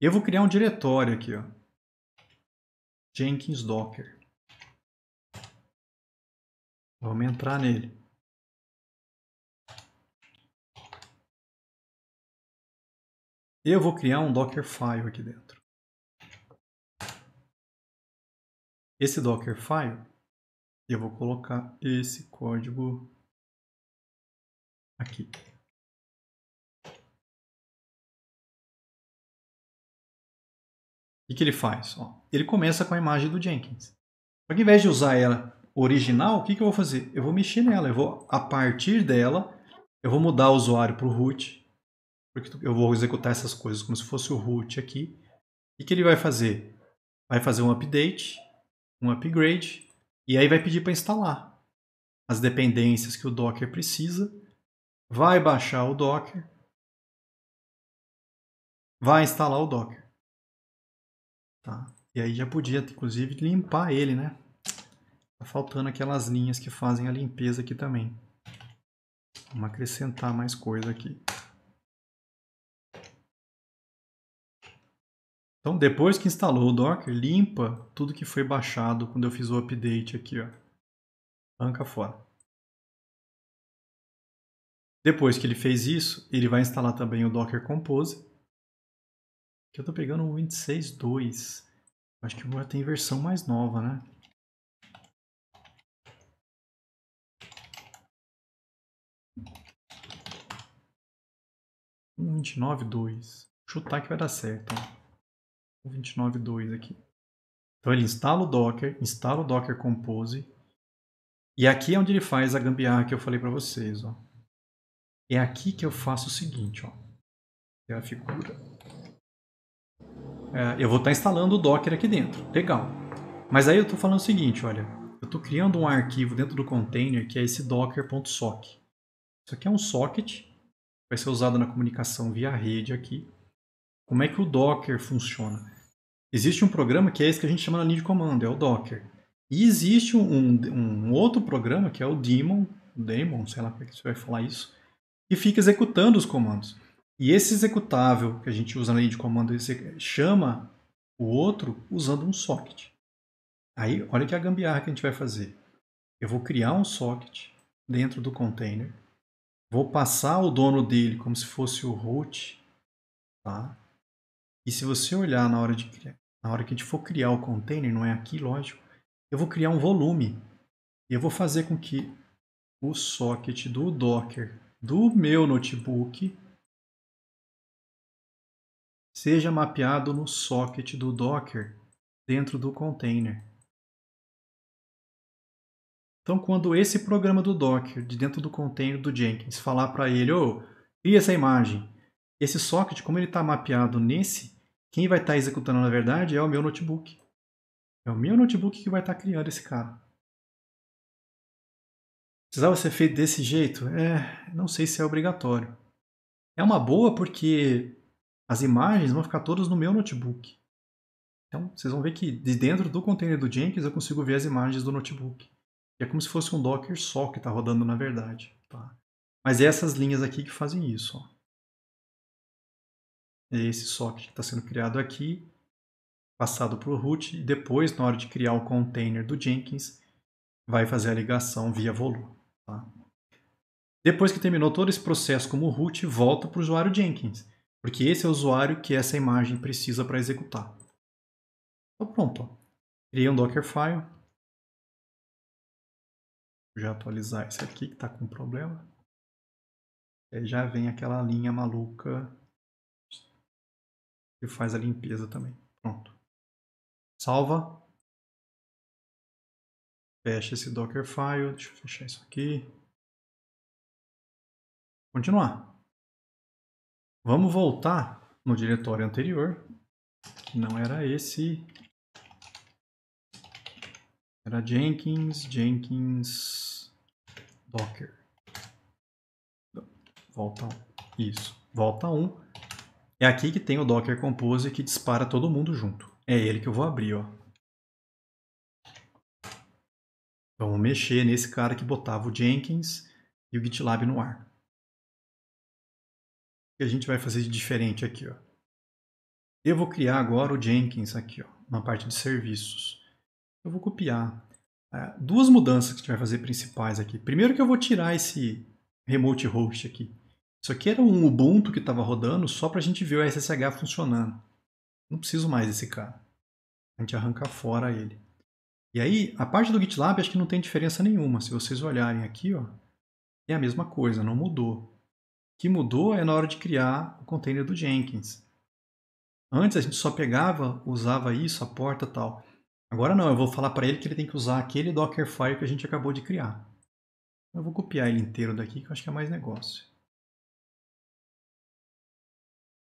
Eu vou criar um diretório aqui, ó. Jenkins Docker. Vamos entrar nele. Eu vou criar um Dockerfile aqui dentro. Esse Dockerfile, eu vou colocar esse código aqui. O que ele faz? Ó, ele começa com a imagem do Jenkins. Só que, ao invés de usar ela original, o que eu vou fazer? Eu vou mexer nela. Eu vou, a partir dela, eu vou mudar o usuário para o root. Porque eu vou executar essas coisas como se fosse o root aqui. O que ele vai fazer? Vai fazer um update, um upgrade, e aí vai pedir para instalar as dependências que o Docker precisa. Vai baixar o Docker. Vai instalar o Docker. Tá? E aí já podia, inclusive, limpar ele, né? Tá faltando aquelas linhas que fazem a limpeza aqui também. Vamos acrescentar mais coisa aqui. Então, depois que instalou o Docker, limpa tudo que foi baixado quando eu fiz o update aqui, ó. Arranca fora. Depois que ele fez isso, ele vai instalar também o Docker Compose. Que eu tô pegando o 26.2. Acho que agora tem versão mais nova, né? Um 29.2. Chutar que vai dar certo. Ó. O 29.2 aqui. Então ele instala o Docker Compose. E aqui é onde ele faz a gambiarra que eu falei para vocês. Ó. É aqui que eu faço o seguinte. Ó. É a figura. Eu vou estar instalando o Docker aqui dentro. Legal. Mas aí eu estou falando o seguinte, olha. Eu estou criando um arquivo dentro do container que é esse docker.sock. Isso aqui é um socket. Vai ser usado na comunicação via rede aqui. Como é que o Docker funciona? Existe um programa que é esse que a gente chama na linha de comando, é o Docker. E existe um outro programa que é o daemon, sei lá como é que você vai falar isso, que fica executando os comandos. E esse executável que a gente usa na linha de comando chama o outro usando um socket. Aí, olha que a gambiarra que a gente vai fazer. Eu vou criar um socket dentro do container, vou passar o dono dele como se fosse o root, tá? E se você olhar na hora que a gente for criar o container, não é aqui, lógico, eu vou criar um volume. E eu vou fazer com que o socket do Docker do meu notebook seja mapeado no socket do Docker dentro do container. Então, quando esse programa do Docker, de dentro do container do Jenkins, falar para ele, cria essa imagem, esse socket, como ele está mapeado nesse, quem vai estar executando, na verdade, é o meu notebook. É o meu notebook que vai estar criando esse cara. Precisava ser feito desse jeito? Não sei se é obrigatório. É uma boa porque as imagens vão ficar todas no meu notebook. Então, vocês vão ver que de dentro do container do Jenkins eu consigo ver as imagens do notebook. É como se fosse um Docker só que está rodando na verdade. Tá? Mas é essas linhas aqui que fazem isso. Ó. É esse socket que está sendo criado aqui, passado para o root, e depois, na hora de criar o container do Jenkins, vai fazer a ligação via volume. Tá? Depois que terminou todo esse processo como root, volta para o usuário Jenkins, porque esse é o usuário que essa imagem precisa para executar. Então pronto. Ó. Criei um Dockerfile. Vou já atualizar esse aqui que está com problema. Aí já vem aquela linha maluca que faz a limpeza também. Pronto. Salva. Fecha esse Dockerfile. Deixa eu fechar isso aqui. Continuar. Vamos voltar no diretório anterior, que não era esse. Era Jenkins, Docker. Volta 1. Isso. Volta 1. É aqui que tem o Docker Compose que dispara todo mundo junto. É ele que eu vou abrir, ó. Vamos mexer nesse cara que botava o Jenkins e o GitLab no ar. O que a gente vai fazer de diferente aqui, ó? Eu vou criar agora o Jenkins aqui, ó, na parte de serviços. Eu vou copiar. Duas mudanças que a gente vai fazer principais aqui. Primeiro que eu vou tirar esse remote host aqui. Isso aqui era um Ubuntu que estava rodando só para a gente ver o SSH funcionando. Não preciso mais desse cara. A gente arranca fora ele. E aí, a parte do GitLab acho que não tem diferença nenhuma. Se vocês olharem aqui, ó, é a mesma coisa, não mudou. O que mudou é na hora de criar o container do Jenkins. Antes a gente só pegava, usava isso, a porta e tal. Agora não, eu vou falar para ele que ele tem que usar aquele Dockerfile que a gente acabou de criar. Eu vou copiar ele inteiro daqui, que eu acho que é mais negócio.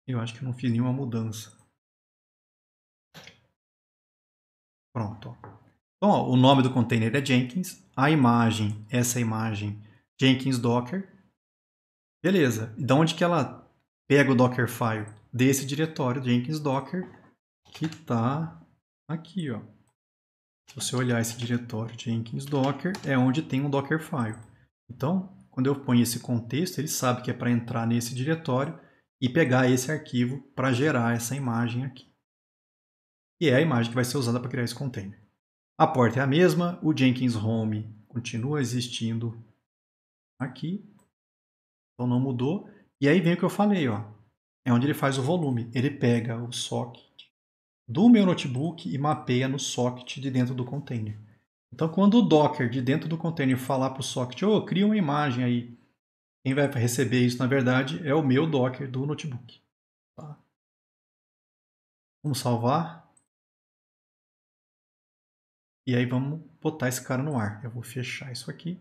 Eu acho que eu não fiz nenhuma mudança. Pronto. Ó. Então, ó, o nome do container é Jenkins. A imagem, essa imagem, Jenkins Docker. Beleza. E de onde que ela pega o Dockerfile? Desse diretório Jenkins Docker, que está aqui. Ó. Se você olhar esse diretório Jenkins Docker, é onde tem um Dockerfile. Então, quando eu ponho esse contexto, ele sabe que é para entrar nesse diretório e pegar esse arquivo para gerar essa imagem aqui. E é a imagem que vai ser usada para criar esse container. A porta é a mesma, o Jenkins Home continua existindo aqui. Então não mudou. E aí vem o que eu falei, ó. É onde ele faz o volume. Ele pega o socket do meu notebook e mapeia no socket de dentro do container. Então quando o Docker de dentro do container falar para o socket, cria uma imagem aí, quem vai receber isso na verdade é o meu Docker do notebook. Tá? Vamos salvar. E aí vamos botar esse cara no ar. Eu vou fechar isso aqui.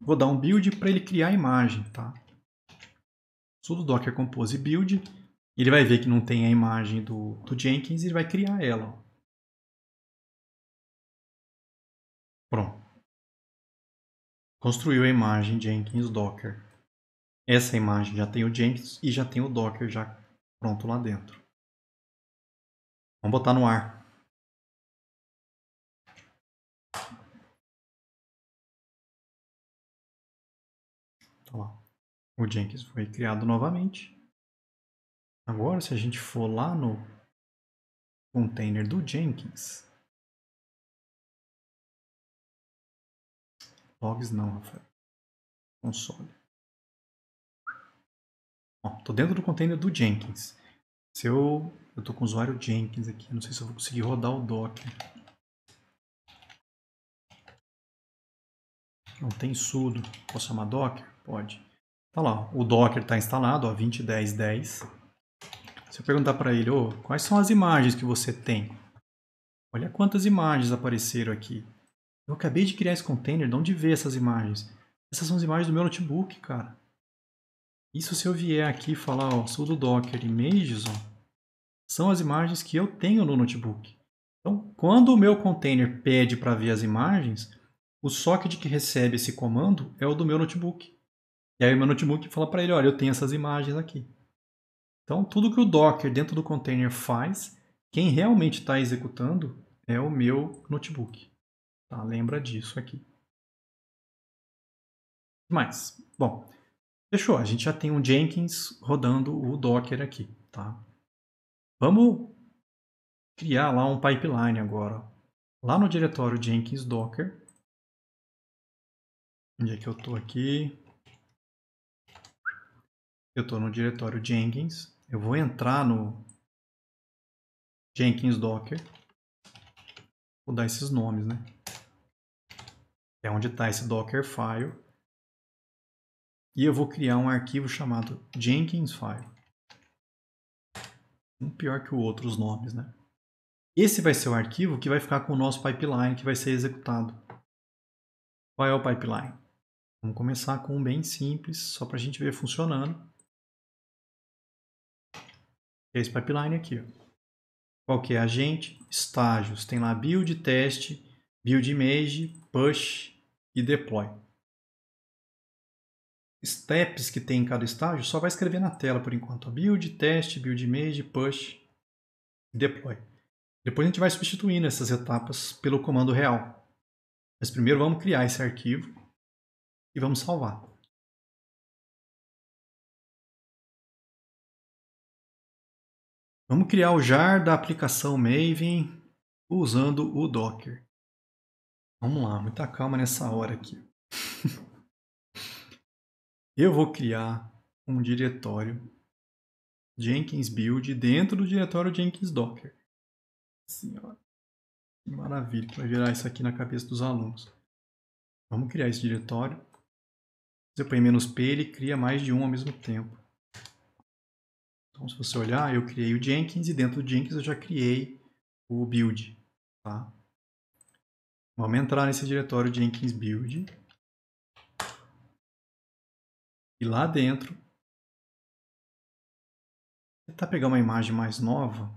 Vou dar um build para ele criar a imagem, tá? Sudo docker compose build. Ele vai ver que não tem a imagem do Jenkins e ele vai criar ela. Ó. Pronto. Construiu a imagem Jenkins Docker. Essa imagem já tem o Jenkins e já tem o Docker já pronto lá dentro. Vamos botar no ar. Então, ó, o Jenkins foi criado novamente. Agora, se a gente for lá no container do Jenkins, logs não, Rafael. Console. Estou dentro do container do Jenkins. Se eu estou com o usuário Jenkins aqui, não sei se eu vou conseguir rodar o Docker. Não tem sudo. Posso chamar Docker? Pode. Tá lá, o Docker está instalado, ó, 20.10.10. Se eu perguntar para ele, quais são as imagens que você tem? Olha quantas imagens apareceram aqui. Eu acabei de criar esse container, de onde ver essas imagens? Essas são as imagens do meu notebook, cara. Isso se eu vier aqui e falar, sudo docker images, são as imagens que eu tenho no notebook. Então, quando o meu container pede para ver as imagens, o socket que recebe esse comando é o do meu notebook. E aí o meu notebook fala para ele, olha, eu tenho essas imagens aqui. Então, tudo que o Docker dentro do container faz, quem realmente está executando é o meu notebook. Tá? Lembra disso aqui. Mas, bom, fechou. A gente já tem um Jenkins rodando o Docker aqui. Tá? Vamos criar lá um pipeline agora. Lá no diretório Jenkins Docker. Onde é que eu estou aqui? Eu estou no diretório Jenkins. Eu vou entrar no Jenkins Docker. Vou dar esses nomes, né? É onde está esse Docker file. E eu vou criar um arquivo chamado Jenkins file. Um pior que o outro os nomes, né? Esse vai ser o arquivo que vai ficar com o nosso pipeline que vai ser executado. Qual é o pipeline? Vamos começar com um bem simples, só para a gente ver funcionando. Esse pipeline aqui. Ó. Qual que é? Agente, estágios. Tem lá build, teste, build image, push e deploy. Steps que tem em cada estágio, só vai escrever na tela por enquanto. Build, teste, build image, push e deploy. Depois a gente vai substituindo essas etapas pelo comando real. Mas primeiro vamos criar esse arquivo e vamos salvar. Vamos criar o jar da aplicação Maven usando o Docker. Vamos lá, muita calma nessa hora aqui. Eu vou criar um diretório Jenkins build dentro do diretório Jenkins Docker. Senhora, que maravilha, vai virar isso aqui na cabeça dos alunos. Vamos criar esse diretório. Você põe "-p", ele cria mais de um ao mesmo tempo. Então, se você olhar, eu criei o Jenkins e dentro do Jenkins eu já criei o build. Tá? Vamos entrar nesse diretório Jenkins build. E lá dentro, tentar pegar uma imagem mais nova.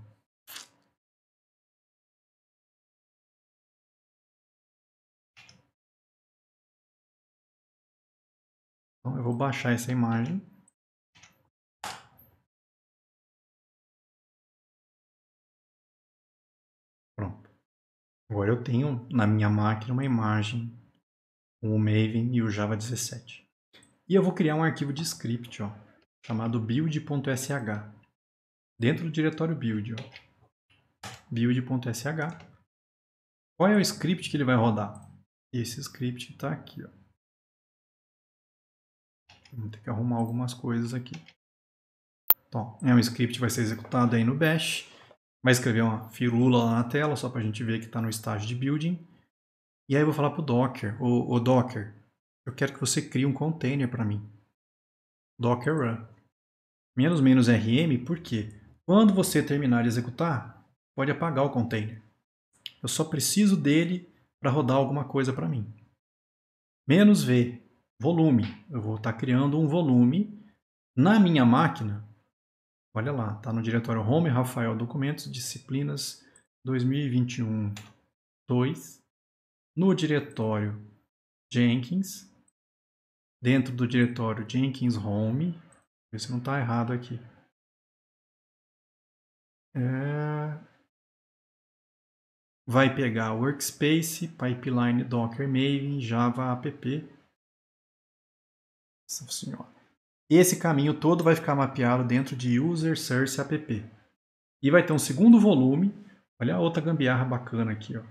Então eu vou baixar essa imagem. Pronto. Agora eu tenho na minha máquina uma imagem com o Maven e o Java 17. E eu vou criar um arquivo de script, chamado build.sh. Dentro do diretório build, build.sh. Qual é o script que ele vai rodar? Esse script está aqui. Vamos ter que arrumar algumas coisas aqui. Então, é um script que vai ser executado aí no Bash. Vai escrever uma firula lá na tela, só para a gente ver que está no estágio de building. E aí eu vou falar para o Docker, o Docker, eu quero que você crie um container para mim. Docker run. --rm, por quê? Quando você terminar de executar, pode apagar o container. Eu só preciso dele para rodar alguma coisa para mim. -v, volume. Eu vou estar criando um volume na minha máquina. Olha lá, está no diretório Home, Rafael, documentos, disciplinas 2021, 2. No diretório Jenkins, dentro do diretório Jenkins Home, ver se não está errado aqui. Vai pegar Workspace, Pipeline, Docker, Maven, Java, app. Nossa senhora. Esse caminho todo vai ficar mapeado dentro de User Source App. E vai ter um segundo volume. Olha a outra gambiarra bacana aqui. Ó.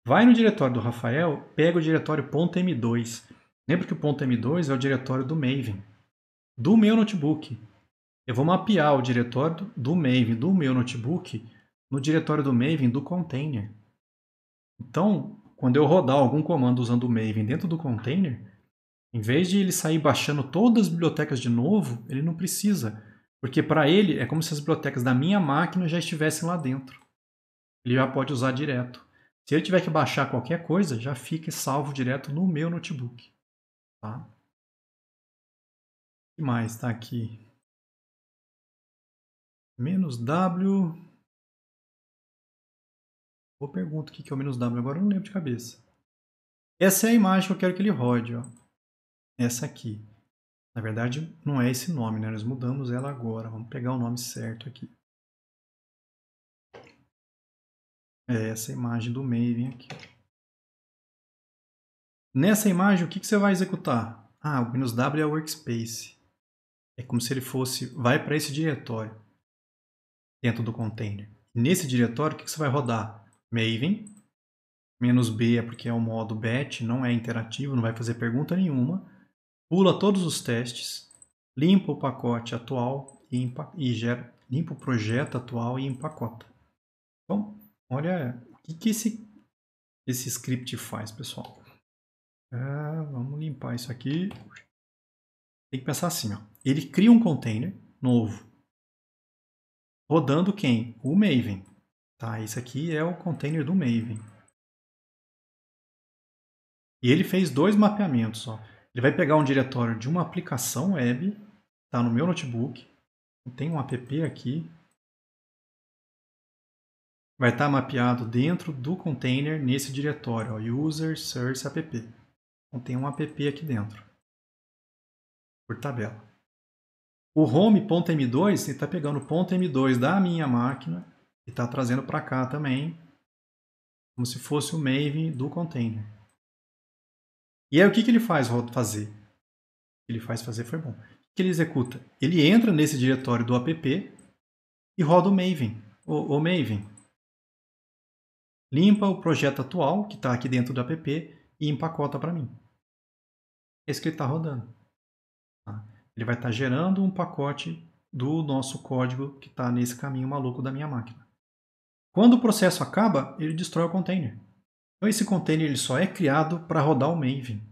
Vai no diretório do Rafael, pega o diretório .m2. Lembra que o .m2 é o diretório do Maven. Do meu notebook. Eu vou mapear o diretório do Maven do meu notebook no diretório do Maven do container. Então, quando eu rodar algum comando usando o Maven dentro do container, em vez de ele sair baixando todas as bibliotecas de novo, ele não precisa. Porque para ele é como se as bibliotecas da minha máquina já estivessem lá dentro. Ele já pode usar direto. Se ele tiver que baixar qualquer coisa, já fica salvo direto no meu notebook. Tá? O que mais está aqui? -w. Boa pergunta, o que é o -w? Agora eu não lembro de cabeça. Essa é a imagem que eu quero que ele rode. Ó. Essa aqui. Na verdade, não é esse nome, né? Nós mudamos ela agora. Vamos pegar o nome certo aqui. É essa imagem do Maven aqui. Nessa imagem, o que você vai executar? Ah, o -w é o workspace. É como se ele fosse... Vai para esse diretório dentro do container. Nesse diretório, o que você vai rodar? Maven. -b é porque é o modo batch, não é interativo, não vai fazer pergunta nenhuma. Pula todos os testes. Limpa o pacote atual limpa o projeto atual e empacota. Então, olha o que esse script faz, pessoal. Vamos limpar isso aqui. Tem que pensar assim, ó. Ele cria um container novo, rodando quem? O Maven. Tá, esse aqui é o container do Maven. E ele fez dois mapeamentos. Ó. Ele vai pegar um diretório de uma aplicação web, tá no meu notebook. Tem um app aqui. Vai estar mapeado dentro do container nesse diretório, ó, user source app. Então tem um app aqui dentro, por tabela. O home.m2 está pegando o .m2 da minha máquina e está trazendo para cá também, como se fosse o Maven do container. E aí o que ele faz fazer? O que ele faz fazer foi bom. O que ele executa? Ele entra nesse diretório do app e roda o Maven. O Maven. Limpa o projeto atual, que está aqui dentro do app, e empacota para mim. Esse que ele está rodando. Tá? Ele vai estar gerando um pacote do nosso código que está nesse caminho maluco da minha máquina. Quando o processo acaba, ele destrói o container. Então esse container ele só é criado para rodar o Maven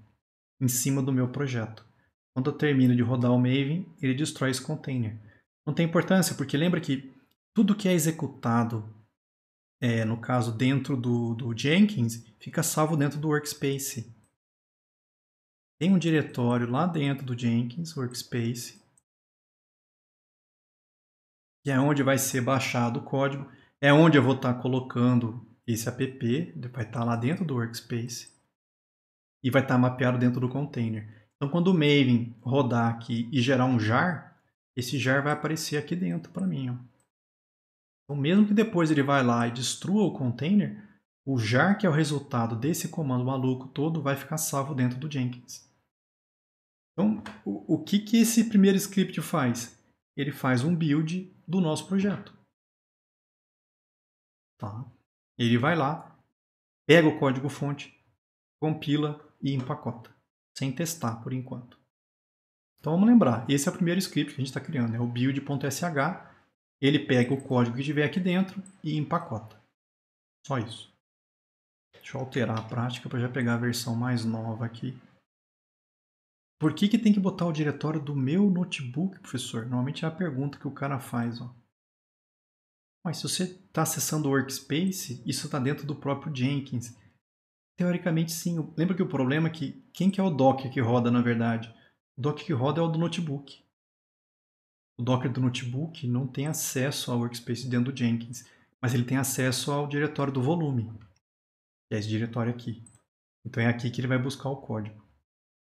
em cima do meu projeto. Quando eu termino de rodar o Maven, ele destrói esse container. Não tem importância, porque lembra que tudo que é executado, no caso dentro do Jenkins, fica salvo dentro do Workspace. Tem um diretório lá dentro do Jenkins, Workspace, que é onde vai ser baixado o código, é onde eu vou estar colocando esse app, vai estar lá dentro do Workspace e vai estar mapeado dentro do container. Então, quando o Maven rodar aqui e gerar um jar, esse jar vai aparecer aqui dentro para mim. Ó. Então, mesmo que depois ele vai lá e destrua o container, o jar, que é o resultado desse comando maluco todo, vai ficar salvo dentro do Jenkins. Então, o que esse primeiro script faz? Ele faz um build do nosso projeto. Tá? Ele vai lá, pega o código-fonte, compila e empacota, sem testar por enquanto. Então vamos lembrar, esse é o primeiro script que a gente está criando, é o build.sh. Ele pega o código que tiver aqui dentro e empacota. Só isso. Deixa eu alterar a prática para já pegar a versão mais nova aqui. Por que tem que botar o diretório do meu notebook, professor? Normalmente é a pergunta que o cara faz. Ó. Mas se você está acessando o Workspace, isso está dentro do próprio Jenkins. Teoricamente, sim. Lembra que o problema é que quem que é o Docker que roda, na verdade? O Docker que roda é o do notebook. O Docker do notebook não tem acesso ao Workspace dentro do Jenkins, mas ele tem acesso ao diretório do volume, que é esse diretório aqui. Então é aqui que ele vai buscar o código.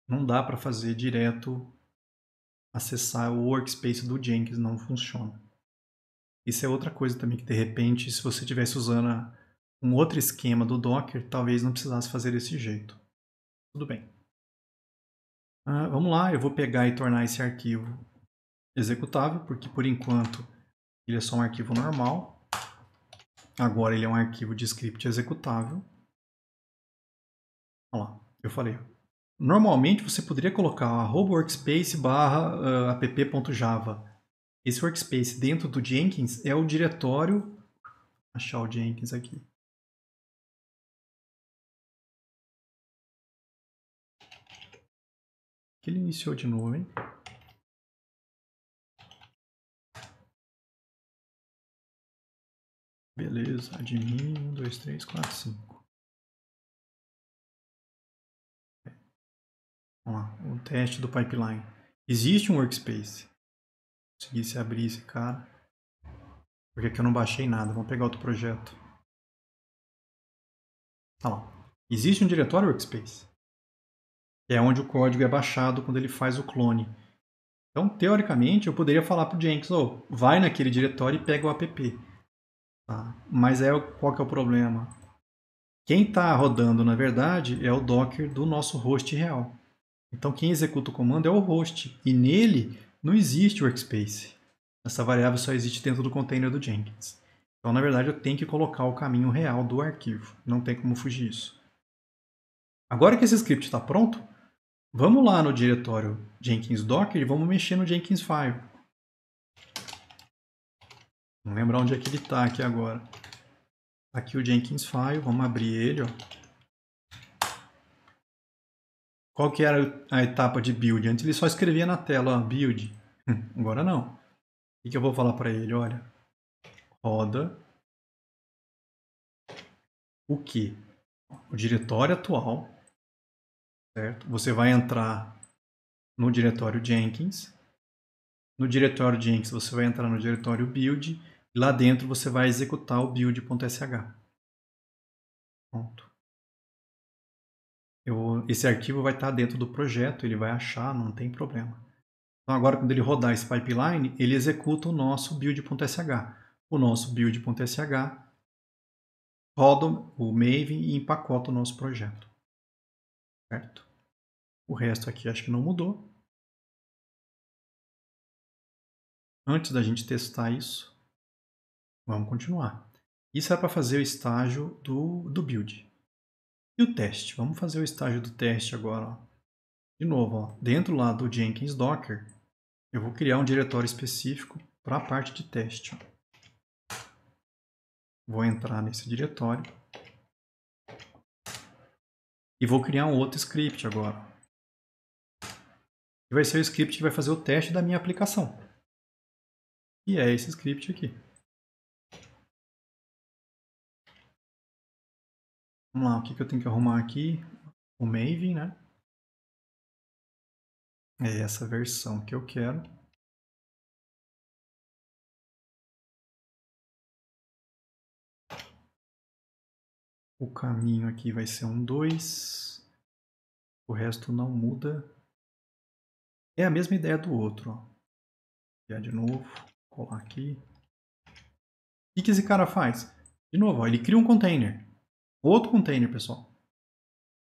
Não dá para fazer direto acessar o Workspace do Jenkins, não funciona. Isso é outra coisa também que, de repente, se você estivesse usando um outro esquema do Docker, talvez não precisasse fazer desse jeito. Tudo bem. Vamos lá, eu vou pegar e tornar esse arquivo executável, porque por enquanto ele é só um arquivo normal. Agora ele é um arquivo de script executável. Olha lá, eu falei. Normalmente você poderia colocar @workspace /app.java. Esse workspace dentro do Jenkins é o diretório. Vou achar o Jenkins aqui. Que ele iniciou de novo, hein? Beleza, admin 1, 2, 3, 4, 5. Vamos lá, o teste do pipeline. Existe um workspace. Conseguisse abrir esse cara. Porque aqui eu não baixei nada. Vamos pegar outro projeto. Tá lá. Existe um diretório workspace. Que é onde o código é baixado quando ele faz o clone. Então, teoricamente, eu poderia falar para o Jenkins, vai naquele diretório e pega o app. Tá? Mas qual que é o problema? Quem está rodando, na verdade, é o Docker do nosso host real. Então, quem executa o comando é o host. E nele não existe workspace. Essa variável só existe dentro do container do Jenkins. Então, na verdade, eu tenho que colocar o caminho real do arquivo. Não tem como fugir disso. Agora que esse script está pronto, vamos lá no diretório Jenkins Docker e vamos mexer no Jenkins File. Vamos lembrar onde é que ele está aqui agora. Aqui o Jenkins File, vamos abrir ele. Ó. Qual que era a etapa de build? Antes ele só escrevia na tela, ó, build. Agora não. O que eu vou falar para ele? Olha, roda o que? O diretório atual, certo? Você vai entrar no diretório Jenkins. No diretório Jenkins você vai entrar no diretório build. E lá dentro você vai executar o build.sh. Pronto. Esse arquivo vai estar dentro do projeto, ele vai achar, não tem problema. Então agora quando ele rodar esse pipeline, ele executa o nosso build.sh. O nosso build.sh roda o Maven e empacota o nosso projeto. Certo? O resto aqui acho que não mudou. Antes da gente testar isso, vamos continuar. Isso é para fazer o estágio do build. E o teste? Vamos fazer o estágio do teste agora. Ó. De novo, ó, dentro lá do Jenkins Docker, eu vou criar um diretório específico para a parte de teste. Ó. Vou entrar nesse diretório e vou criar um outro script agora. Que vai ser o script que vai fazer o teste da minha aplicação. E é esse script aqui. Vamos lá, o que eu tenho que arrumar aqui? O Maven, né? É essa versão que eu quero. O caminho aqui vai ser um 2. O resto não muda. É a mesma ideia do outro. Ó. Criar de novo. Colar aqui. O que esse cara faz? De novo, ó, ele cria um container. Outro container, pessoal.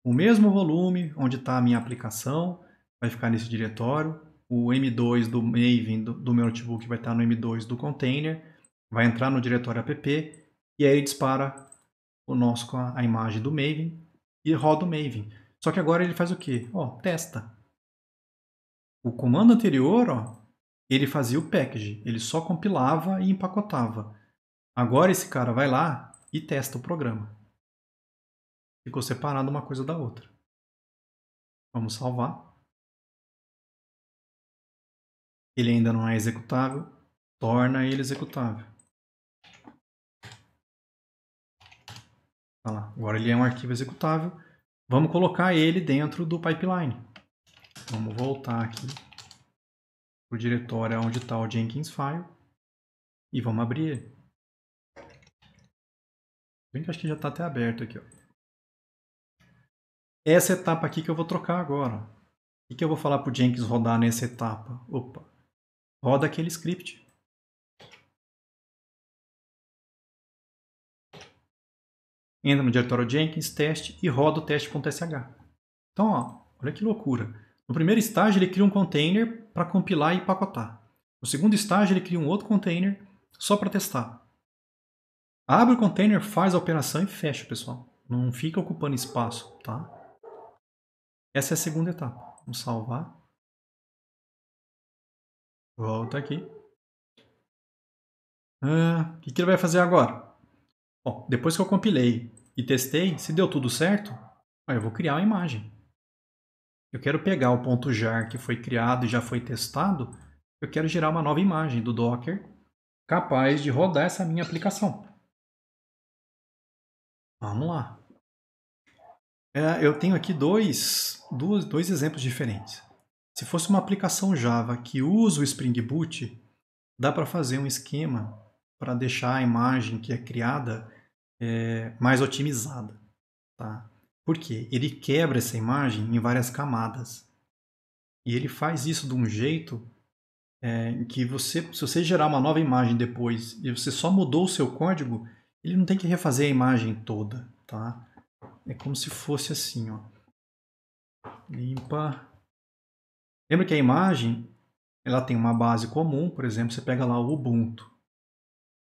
O mesmo volume onde está a minha aplicação vai ficar nesse diretório. O M2 do Maven do meu notebook vai estar no M2 do container. Vai entrar no diretório app. E aí ele dispara o nosso com a imagem do Maven e roda o Maven. Só que agora ele faz o quê? Ó, testa. O comando anterior, ó, ele fazia o package, ele só compilava e empacotava. Agora esse cara vai lá e testa o programa. Ficou separado uma coisa da outra. Vamos salvar. Ele ainda não é executável, torna ele executável. Olha lá, agora ele é um arquivo executável. Vamos colocar ele dentro do pipeline. Vamos voltar aqui para o diretório onde está o Jenkins File e vamos abrir ele. Bem que acho que já está até aberto aqui. Ó. Essa etapa aqui que eu vou trocar agora. O que eu vou falar para o Jenkins rodar nessa etapa? Opa, roda aquele script. Entra no diretório Jenkins, teste e roda o teste.sh. Então, ó, olha que loucura. No primeiro estágio, ele cria um container para compilar e empacotar. No segundo estágio, ele cria um outro container só para testar. Abre o container, faz a operação e fecha, pessoal. Não fica ocupando espaço, tá? Essa é a segunda etapa. Vamos salvar. Volta aqui. O que ele vai fazer agora? Bom, depois que eu compilei e testei, se deu tudo certo, eu vou criar uma imagem. Eu quero pegar o ponto .jar que foi criado e já foi testado, eu quero gerar uma nova imagem do Docker capaz de rodar essa minha aplicação. Vamos lá. Eu tenho aqui dois exemplos diferentes. Se fosse uma aplicação Java que usa o Spring Boot, dá para fazer um esquema para deixar a imagem que é criada mais otimizada. Tá? Por quê? Ele quebra essa imagem em várias camadas. E ele faz isso de um jeito que se você gerar uma nova imagem depois e você só mudou o seu código, ele não tem que refazer a imagem toda. Tá? É como se fosse assim. Ó. Limpa. Lembra que a imagem ela tem uma base comum, por exemplo, você pega lá o Ubuntu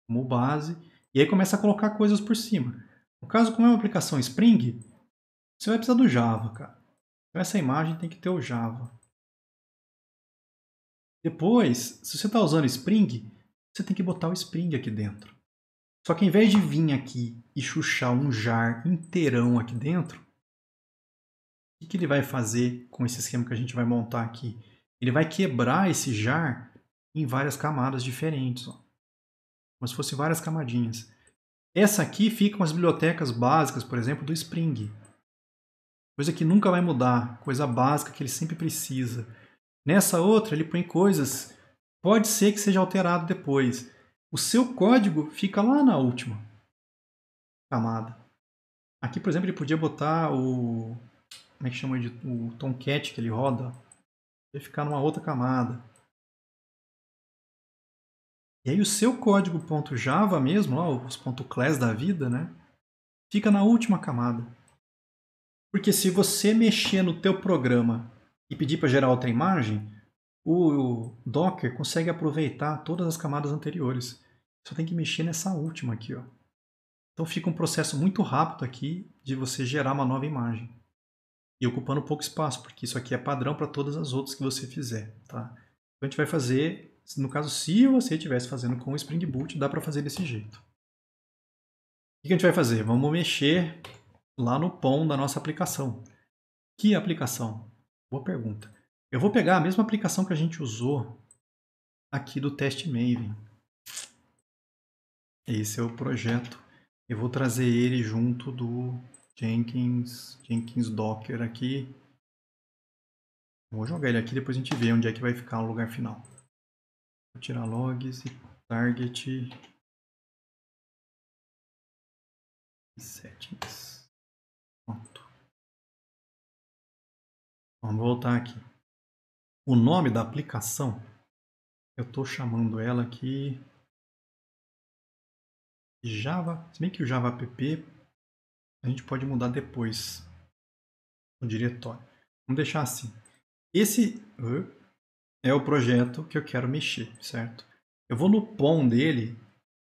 como base e aí começa a colocar coisas por cima. No caso, como é uma aplicação Spring, você vai precisar do Java, cara. Então essa imagem tem que ter o Java. Depois, se você está usando Spring, você tem que botar o Spring aqui dentro. Só que ao invés de vir aqui e chuchar um jar inteirão aqui dentro, o que ele vai fazer com esse esquema que a gente vai montar aqui? Ele vai quebrar esse jar em várias camadas diferentes. Ó. Como se fossem várias camadinhas. Essa aqui fica com as bibliotecas básicas, por exemplo, do Spring. Coisa que nunca vai mudar, coisa básica que ele sempre precisa. Nessa outra, ele põe coisas, pode ser que seja alterado depois. O seu código fica lá na última camada. Aqui, por exemplo, ele podia botar o... Como é que chama? O Tomcat que ele roda. Vai ficar numa outra camada. E aí o seu código .java mesmo, ó, os .class da vida, né? Fica na última camada. Porque se você mexer no teu programa e pedir para gerar outra imagem, o Docker consegue aproveitar todas as camadas anteriores. Só tem que mexer nessa última aqui. Ó. Então fica um processo muito rápido aqui de você gerar uma nova imagem. E ocupando pouco espaço, porque isso aqui é padrão para todas as outras que você fizer. Tá? Então a gente vai fazer, no caso, se você estivesse fazendo com o Spring Boot, dá para fazer desse jeito. O que a gente vai fazer? Vamos mexer lá no POM da nossa aplicação. Que aplicação? Boa pergunta. Eu vou pegar a mesma aplicação que a gente usou aqui do teste Maven. Esse é o projeto. Eu vou trazer ele junto do Jenkins Docker aqui. Vou jogar ele aqui, depois a gente vê onde é que vai ficar o lugar final. Vou tirar logs e target settings. Pronto. Vamos voltar aqui. O nome da aplicação, eu estou chamando ela aqui Java, se bem que o Java app a gente pode mudar depois no diretório. Vamos deixar assim. Esse é o projeto que eu quero mexer, certo? Eu vou no POM dele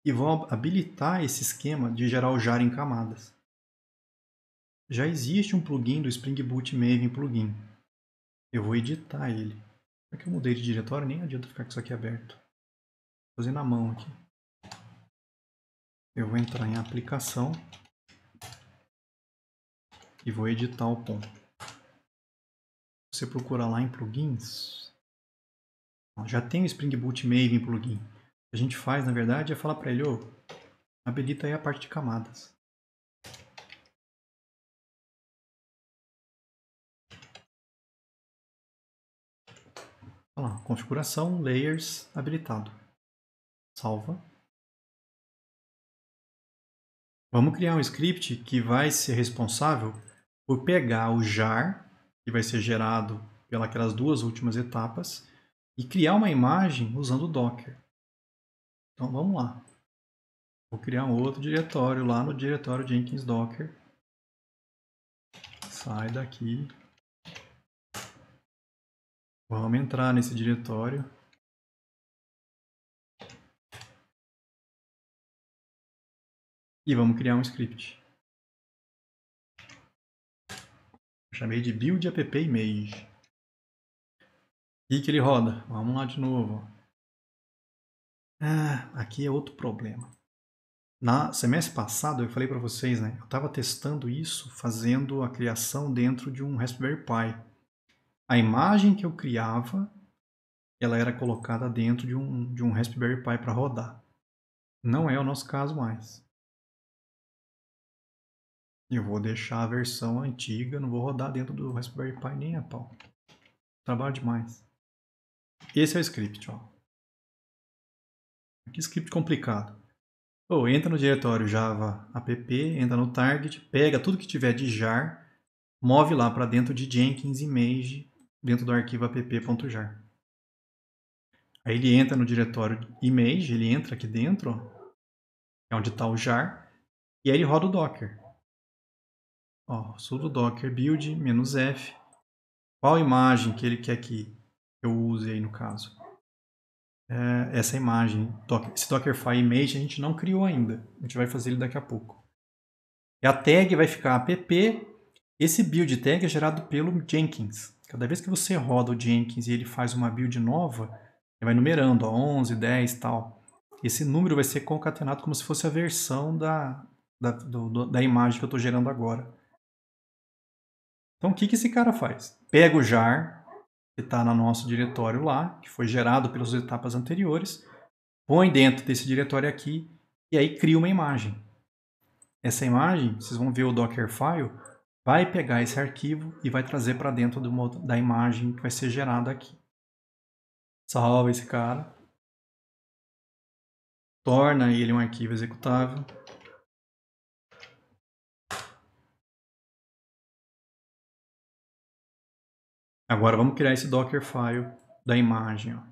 e vou habilitar esse esquema de gerar o jar em camadas. Já existe um plugin do Spring Boot Maven plugin. Eu vou editar ele. É que eu mudei de diretório, nem adianta ficar com isso aqui aberto. Vou fazer na mão aqui. Eu vou entrar em aplicação e vou editar o ponto. Você procurar lá em plugins, já tem o Spring Boot Maven plugin. O que a gente faz, na verdade, é falar para ele, habilita aí a parte de camadas. Olha lá, configuração, layers, habilitado. Salva. Vamos criar um script que vai ser responsável por pegar o jar, que vai ser gerado pelas duas últimas etapas, e criar uma imagem usando o Docker. Então vamos lá. Vou criar um outro diretório lá no diretório Jenkins Docker. Sai daqui. Vamos entrar nesse diretório. E vamos criar um script. Chamei de build app image. E que ele roda. Vamos lá de novo. Aqui é outro problema. Na semestre passado eu falei para vocês, né? Eu estava testando isso, fazendo a criação dentro de um Raspberry Pi. A imagem que eu criava, ela era colocada dentro de um Raspberry Pi para rodar. Não é o nosso caso mais. Eu vou deixar a versão antiga, não vou rodar dentro do Raspberry Pi nem a pau. Trabalho demais. Esse é o script, ó. Que script complicado. Entra no diretório Java app, entra no target, pega tudo que tiver de jar, move lá para dentro de Jenkins image, dentro do arquivo app.jar. Aí ele entra no diretório image, ele entra aqui dentro, ó, é onde está o jar, e aí ele roda o Docker. Sudo docker build -f. Qual imagem que ele quer que eu use aí no caso? Essa imagem, esse Dockerfile image a gente não criou ainda. A gente vai fazer ele daqui a pouco. E a tag vai ficar app. Esse build tag é gerado pelo Jenkins. Cada vez que você roda o Jenkins e ele faz uma build nova, ele vai numerando, 11, 10 e tal. Esse número vai ser concatenado como se fosse a versão da imagem que eu estou gerando agora. Então o que esse cara faz? Pega o jar que está no nosso diretório lá, que foi gerado pelas etapas anteriores, põe dentro desse diretório aqui e aí cria uma imagem. Essa imagem, vocês vão ver o Dockerfile, vai pegar esse arquivo e vai trazer para dentro da imagem que vai ser gerada aqui. Salva esse cara. Torna ele um arquivo executável. Agora vamos criar esse Dockerfile da imagem. Ó.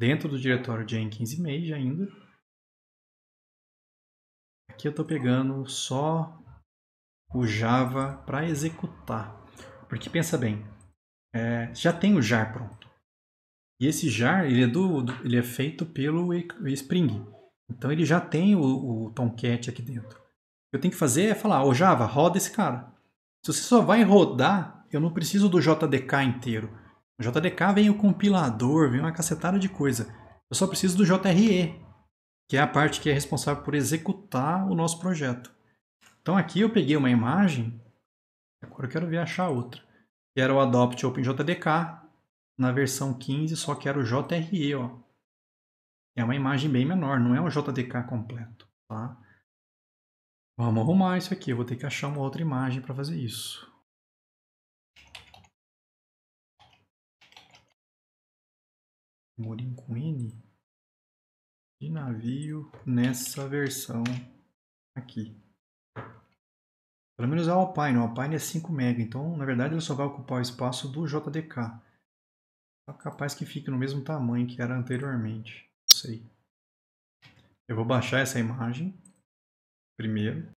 Dentro do diretório Jenkins Image ainda. Aqui eu estou pegando só o Java para executar. Porque pensa bem, já tem o jar pronto. E esse jar ele é feito pelo Spring. Então ele já tem o Tomcat aqui dentro. O que eu tenho que fazer é falar, Java, roda esse cara. Se você só vai rodar, eu não preciso do JDK inteiro. No JDK vem o compilador, vem uma cacetada de coisa. Eu só preciso do JRE, que é a parte que é responsável por executar o nosso projeto. Então aqui eu peguei uma imagem, agora eu quero ver achar outra, que era o Adopt OpenJDK, na versão 15, só que era o JRE. Ó. É uma imagem bem menor, não é o JDK completo. Tá? Vamos arrumar isso aqui, eu vou ter que achar uma outra imagem para fazer isso. Murim com N de navio nessa versão aqui. Pelo menos é o Alpine. O Alpine é 5 MB, então na verdade ele só vai ocupar o espaço do JDK. É capaz que fique no mesmo tamanho que era anteriormente. Não sei. Eu vou baixar essa imagem primeiro.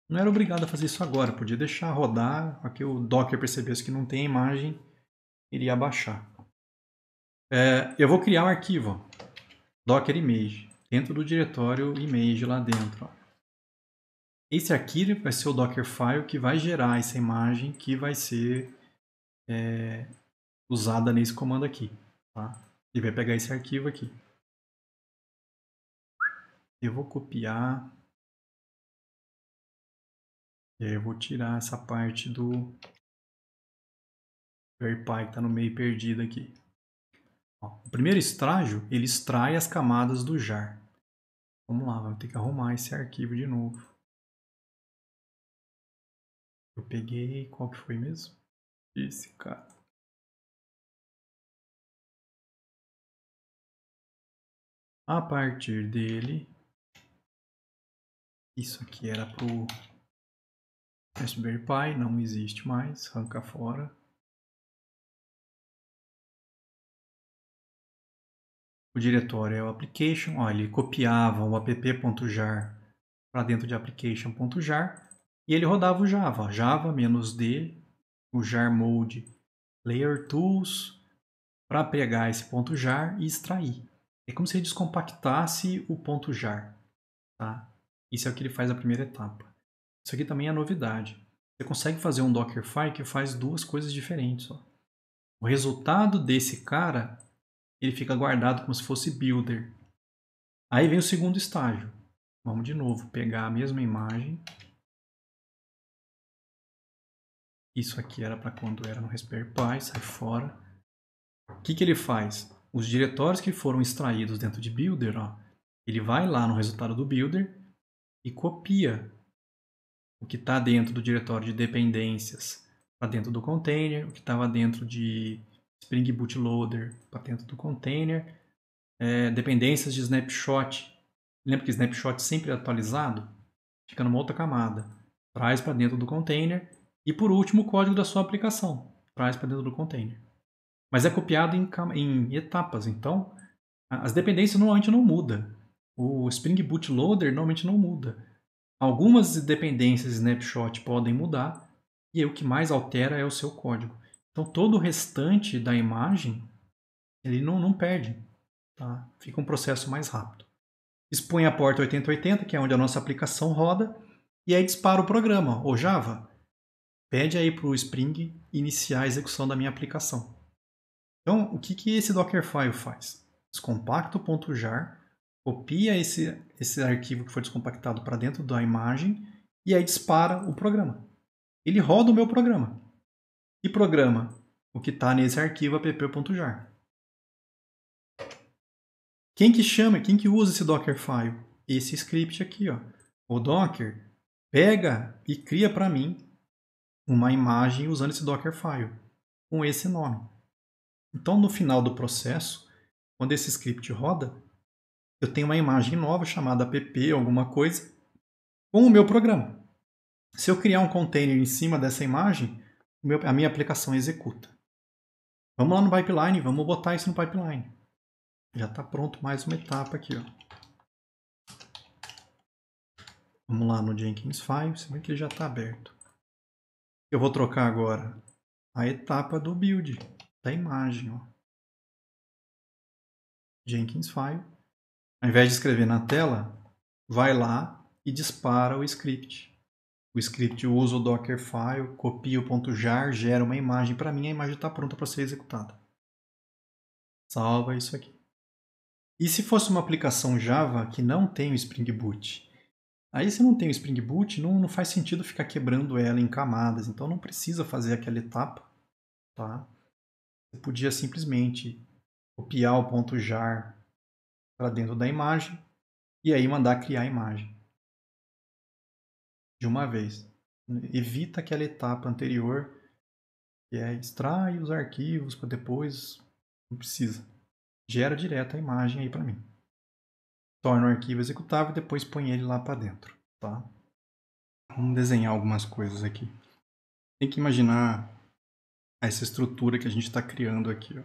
Não era obrigado a fazer isso agora, podia deixar rodar. Aqui o Docker percebesse que não tem imagem, iria baixar. Eu vou criar um arquivo, Docker Image, dentro do diretório Image lá dentro. Ó. Esse aqui vai ser o Dockerfile que vai gerar essa imagem que vai ser usada nesse comando aqui. Tá? Ele vai pegar esse arquivo aqui. Eu vou copiar. E aí eu vou tirar essa parte do VerPy que está no meio perdido aqui. Ó, o primeiro estágio, ele extrai as camadas do jar. Vamos lá, vamos ter que arrumar esse arquivo de novo. Eu peguei, qual que foi mesmo? Esse cara. A partir dele, isso aqui era para o Raspberry Pi, não existe mais, arranca fora. O diretório é o application, ó, ele copiava o app.jar para dentro de application.jar e ele rodava o Java, Java-D, o jar mode layer tools, para pegar esse .jar e extrair. É como se ele descompactasse o .jar. Tá? Isso é o que ele faz na primeira etapa. Isso aqui também é novidade. Você consegue fazer um Dockerfile que faz duas coisas diferentes. Ó. O resultado desse cara, ele fica guardado como se fosse builder. Aí vem o segundo estágio. Vamos de novo pegar a mesma imagem. Isso aqui era para quando era no Raspberry Pi, sai fora. O que ele faz? Os diretórios que foram extraídos dentro de builder, ó, ele vai lá no resultado do builder e copia o que está dentro do diretório de dependências para dentro do container, o que estava dentro de Spring Boot Loader para dentro do container, dependências de snapshot. Lembra que snapshot sempre é atualizado? Fica numa outra camada. Traz para dentro do container. E por último, o código da sua aplicação. Traz para dentro do container. Mas é copiado em etapas. Então, as dependências normalmente não mudam. O Spring Boot Loader normalmente não muda. Algumas dependências snapshot podem mudar, e aí o que mais altera é o seu código. Então todo o restante da imagem ele não perde, tá? Fica um processo mais rápido. Expõe a porta 8080, que é onde a nossa aplicação roda, e aí dispara o programa. Ô Java, pede aí para o Spring iniciar a execução da minha aplicação. Então, o que esse Dockerfile faz? Descompacto.jar, copia esse arquivo que foi descompactado para dentro da imagem e aí dispara o programa. Ele roda o meu programa. E programa o que está nesse arquivo app.jar. Quem que usa esse Dockerfile? Esse script aqui, ó. O Docker pega e cria para mim uma imagem usando esse Dockerfile com esse nome. Então, no final do processo, quando esse script roda, eu tenho uma imagem nova chamada app alguma coisa com o meu programa. Se eu criar um container em cima dessa imagem, a minha aplicação executa. Vamos lá no pipeline, vamos botar isso no pipeline. Já está pronto mais uma etapa aqui. Ó. Vamos lá no Jenkins File, você vê que ele já está aberto. Eu vou trocar agora a etapa do build, da imagem. Ó. Jenkins File. Ao invés de escrever na tela, vai lá e dispara o script. O script usa o Dockerfile, copia o .jar, gera uma imagem para mim, a imagem está pronta para ser executada. Salva isso aqui. E se fosse uma aplicação Java que não tem o Spring Boot? Aí se não tem o Spring Boot, não faz sentido ficar quebrando ela em camadas, então não precisa fazer aquela etapa. Tá? Você podia simplesmente copiar o .jar para dentro da imagem e aí mandar criar a imagem. De uma vez. Evita aquela etapa anterior, que é extrai os arquivos para depois. Não precisa. Gera direto a imagem aí para mim. Torna o arquivo executável e depois põe ele lá para dentro. Tá? Vamos desenhar algumas coisas aqui. Tem que imaginar essa estrutura que a gente está criando aqui. Ó.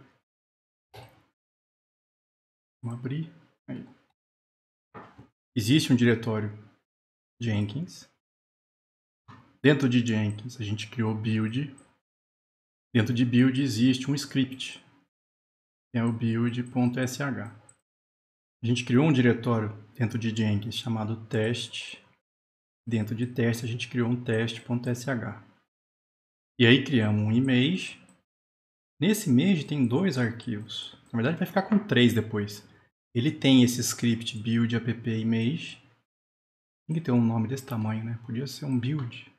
Vamos abrir. Aí. Existe um diretório Jenkins. Dentro de Jenkins a gente criou build. Dentro de build existe um script, que é o build.sh. A gente criou um diretório dentro de Jenkins chamado teste. Dentro de teste a gente criou um teste.sh. E aí criamos um image Nesse image tem 2 arquivos. Na verdade vai ficar com 3 depois. Ele tem esse script build app image. Tem que ter um nome desse tamanho, né? Podia ser um build.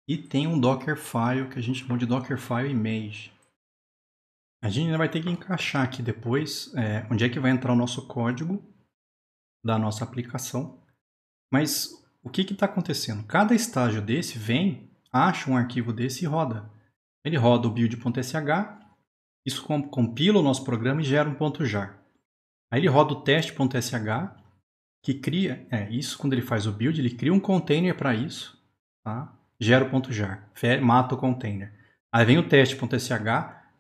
E tem um Dockerfile que a gente chamou de Dockerfile image. A gente ainda vai ter que encaixar aqui depois onde é que vai entrar o nosso código da nossa aplicação. Mas o que está acontecendo? Cada estágio desse vem, acha um arquivo desse e roda. Ele roda o build.sh, isso compila o nosso programa e gera um .jar. Aí ele roda o teste.sh, que cria, isso quando ele faz o build, ele cria um container para isso, tá? Gera o .jar, mata o container. Aí vem o teste.sh,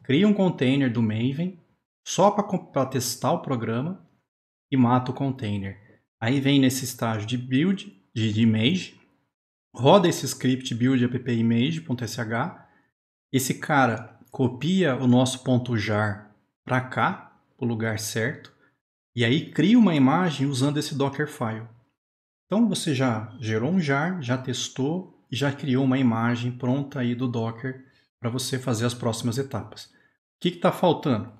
cria um container do Maven, só para testar o programa e mata o container. Aí vem nesse estágio de build, de image, roda esse script build app image.sh, esse cara copia o nosso .jar para cá, o lugar certo, e aí cria uma imagem usando esse Dockerfile. Então você já gerou um jar, já testou e já criou uma imagem pronta aí do Docker para você fazer as próximas etapas. O que está faltando?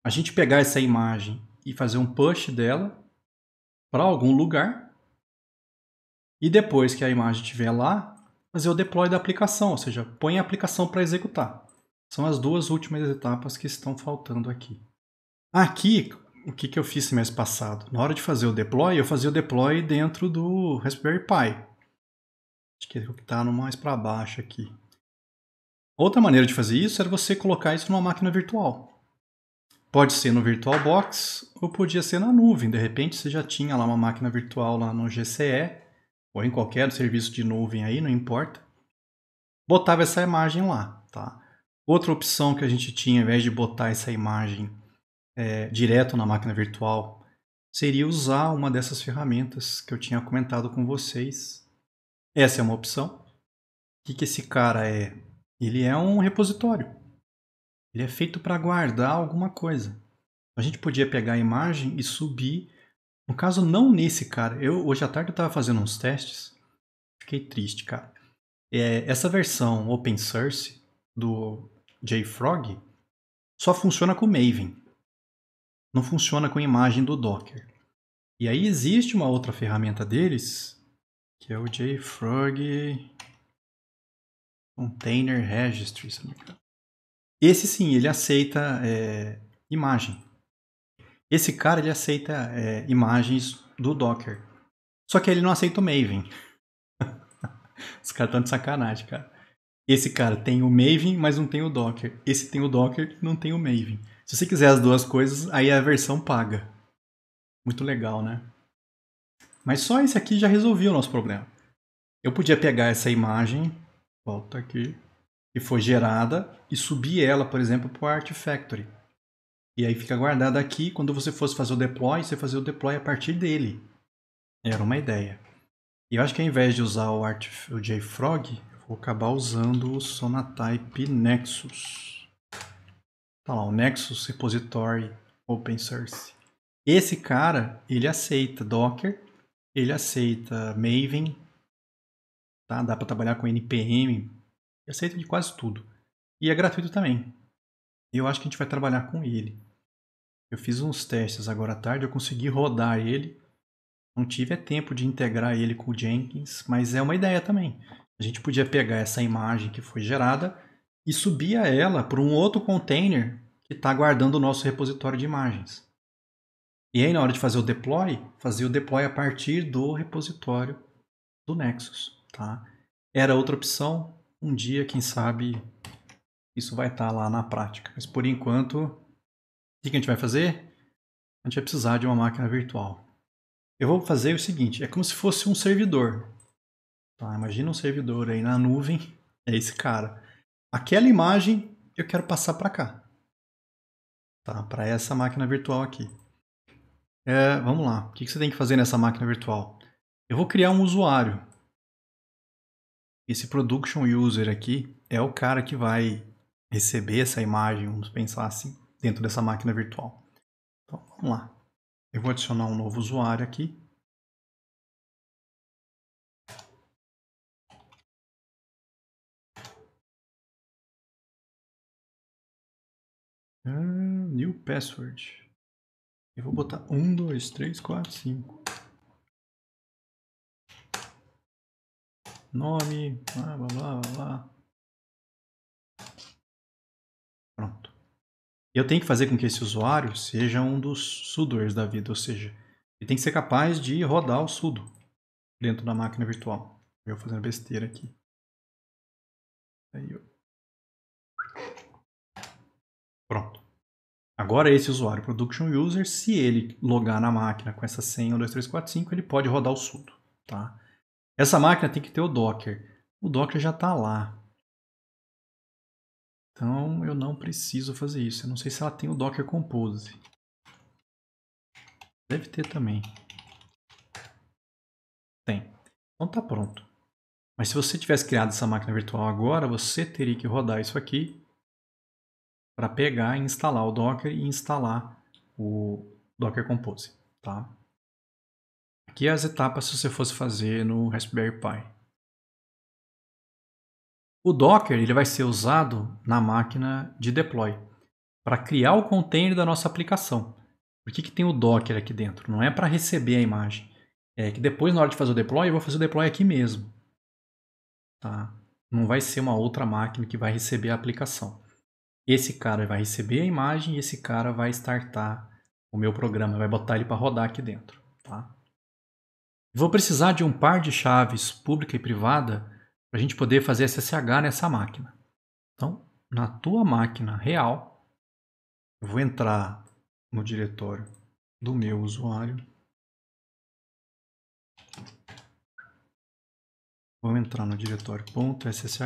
A gente pegar essa imagem e fazer um push dela para algum lugar e depois que a imagem estiver lá, fazer o deploy da aplicação, ou seja, põe a aplicação para executar. São as 2 últimas etapas que estão faltando aqui. Aqui, o que eu fiz mês passado? Na hora de fazer o deploy, eu fazia o deploy dentro do Raspberry Pi. Acho que é o que está mais para baixo aqui. Outra maneira de fazer isso era você colocar isso numa máquina virtual. Pode ser no VirtualBox ou podia ser na nuvem. De repente você já tinha lá uma máquina virtual lá no GCE ou em qualquer serviço de nuvem aí, não importa. Botava essa imagem lá, tá? Outra opção que a gente tinha, ao invés de botar essa imagem direto na máquina virtual, seria usar uma dessas ferramentas que eu tinha comentado com vocês. Essa é uma opção. O que esse cara é? Ele é um repositório. Ele é feito para guardar alguma coisa. A gente podia pegar a imagem e subir. No caso, não nesse cara. Hoje à tarde eu estava fazendo uns testes. Fiquei triste, cara. Essa versão open source do JFrog só funciona com Maven. Não funciona com a imagem do Docker. E aí existe uma outra ferramenta deles, que é o JFrog Container Registry. Esse sim, ele aceita imagem. Esse cara ele aceita imagens do Docker. Só que ele não aceita o Maven. Os caras estão de sacanagem, cara. Esse cara tem o Maven, mas não tem o Docker. Esse tem o Docker e não tem o Maven. Se você quiser as duas coisas, aí é a versão paga. Muito legal, né? Mas só esse aqui já resolvia o nosso problema. Eu podia pegar essa imagem, volta aqui, que foi gerada, e subir ela, por exemplo, para o Artifactory. E aí fica guardada aqui, quando você fosse fazer o deploy, você fazia o deploy a partir dele. Era uma ideia. E eu acho que ao invés de usar o JFrog, eu vou acabar usando o Sonatype Nexus. Tá lá, o Nexus Repository Open Source. Esse cara, ele aceita Docker, ele aceita Maven, tá? Dá para trabalhar com NPM, ele aceita de quase tudo. E é gratuito também. Eu acho que a gente vai trabalhar com ele. Eu fiz uns testes agora à tarde, eu consegui rodar ele. Não tive tempo de integrar ele com o Jenkins, mas é uma ideia também. A gente podia pegar essa imagem que foi gerada e subir ela para um outro container que está guardando o nosso repositório de imagens. E aí, na hora de fazer o deploy, fazer o deploy a partir do repositório do Nexus. Tá? Era outra opção. Um dia, quem sabe, isso vai estar lá na prática. Mas por enquanto, o que a gente vai fazer? A gente vai precisar de uma máquina virtual. Eu vou fazer o seguinte, é como se fosse um servidor. Tá, imagina um servidor aí na nuvem, é esse cara. Aquela imagem eu quero passar para cá. Tá, para essa máquina virtual aqui. Vamos lá, o que você tem que fazer nessa máquina virtual? Eu vou criar um usuário. Esse production user aqui é o cara que vai receber essa imagem, vamos pensar assim, dentro dessa máquina virtual. Então, vamos lá. Eu vou adicionar um novo usuário aqui. View password. Eu vou botar 1, 2, 3, 4, 5. Nome, blá, blá, blá, blá. Pronto. Eu tenho que fazer com que esse usuário seja um dos sudoers da vida, ou seja, ele tem que ser capaz de rodar o sudo dentro da máquina virtual. Eu fazendo besteira aqui. Aí eu... Pronto. Agora esse usuário production user, se ele logar na máquina com essa senha 12345, ele pode rodar o sudo, tá? Essa máquina tem que ter o Docker. O Docker já está lá. Então eu não preciso fazer isso. Eu não sei se ela tem o Docker Compose. Deve ter também. Tem. Então tá pronto. Mas se você tivesse criado essa máquina virtual agora, você teria que rodar isso aqui para pegar e instalar o Docker e instalar o Docker Compose, tá? Aqui é as etapas se você fosse fazer no Raspberry Pi. O Docker ele vai ser usado na máquina de deploy para criar o container da nossa aplicação. Por que tem o Docker aqui dentro? Não é para receber a imagem. É que depois, na hora de fazer o deploy, eu vou fazer o deploy aqui mesmo. Tá? Não vai ser uma outra máquina que vai receber a aplicação. Esse cara vai receber a imagem e esse cara vai startar o meu programa, vai botar ele para rodar aqui dentro. Tá? Vou precisar de um par de chaves pública e privada para a gente poder fazer SSH nessa máquina. Então, na tua máquina real, eu vou entrar no diretório do meu usuário. Vou entrar no diretório .ssh,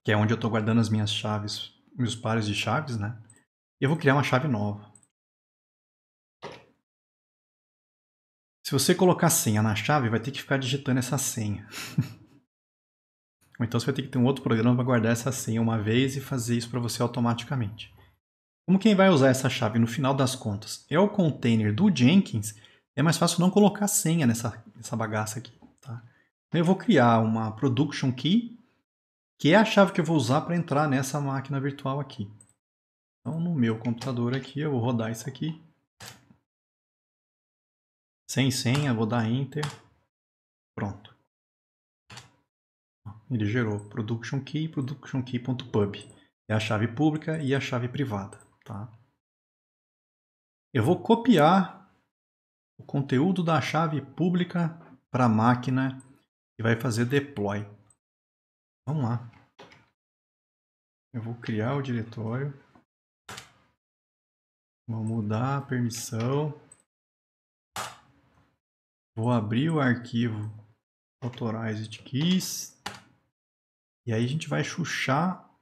que é onde eu estou guardando as minhas chaves, meus pares de chaves, né? E eu vou criar uma chave nova. Se você colocar senha na chave, vai ter que ficar digitando essa senha. Ou então você vai ter que ter um outro programa para guardar essa senha uma vez e fazer isso para você automaticamente. Como quem vai usar essa chave no final das contas é o container do Jenkins, é mais fácil não colocar senha nessa bagaça aqui. Tá? Então eu vou criar uma production key, que é a chave que eu vou usar para entrar nessa máquina virtual aqui. Então no meu computador aqui eu vou rodar isso aqui. Sem senha, vou dar Enter. Pronto. Ele gerou production key.pub. É a chave pública e a chave privada. Tá? Eu vou copiar o conteúdo da chave pública para a máquina que vai fazer deploy. Vamos lá. Eu vou criar o diretório. Vou mudar a permissão. Vou abrir o arquivo Authorized Keys. E aí a gente vai chuchar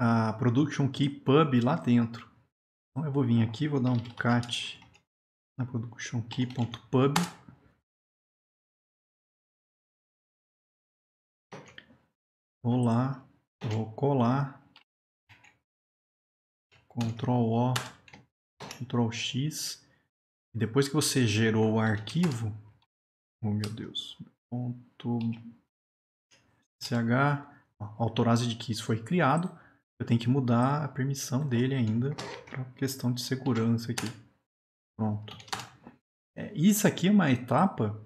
a Production Key Pub lá dentro. Então eu vou vir aqui, vou dar um cat na Production Key.pub. Vou lá, vou colar. Ctrl O, Ctrl X. E depois que você gerou o arquivo, oh meu Deus, .ch, Authorized Keys foi criado, eu tenho que mudar a permissão dele ainda para questão de segurança aqui. Pronto. Isso aqui é uma etapa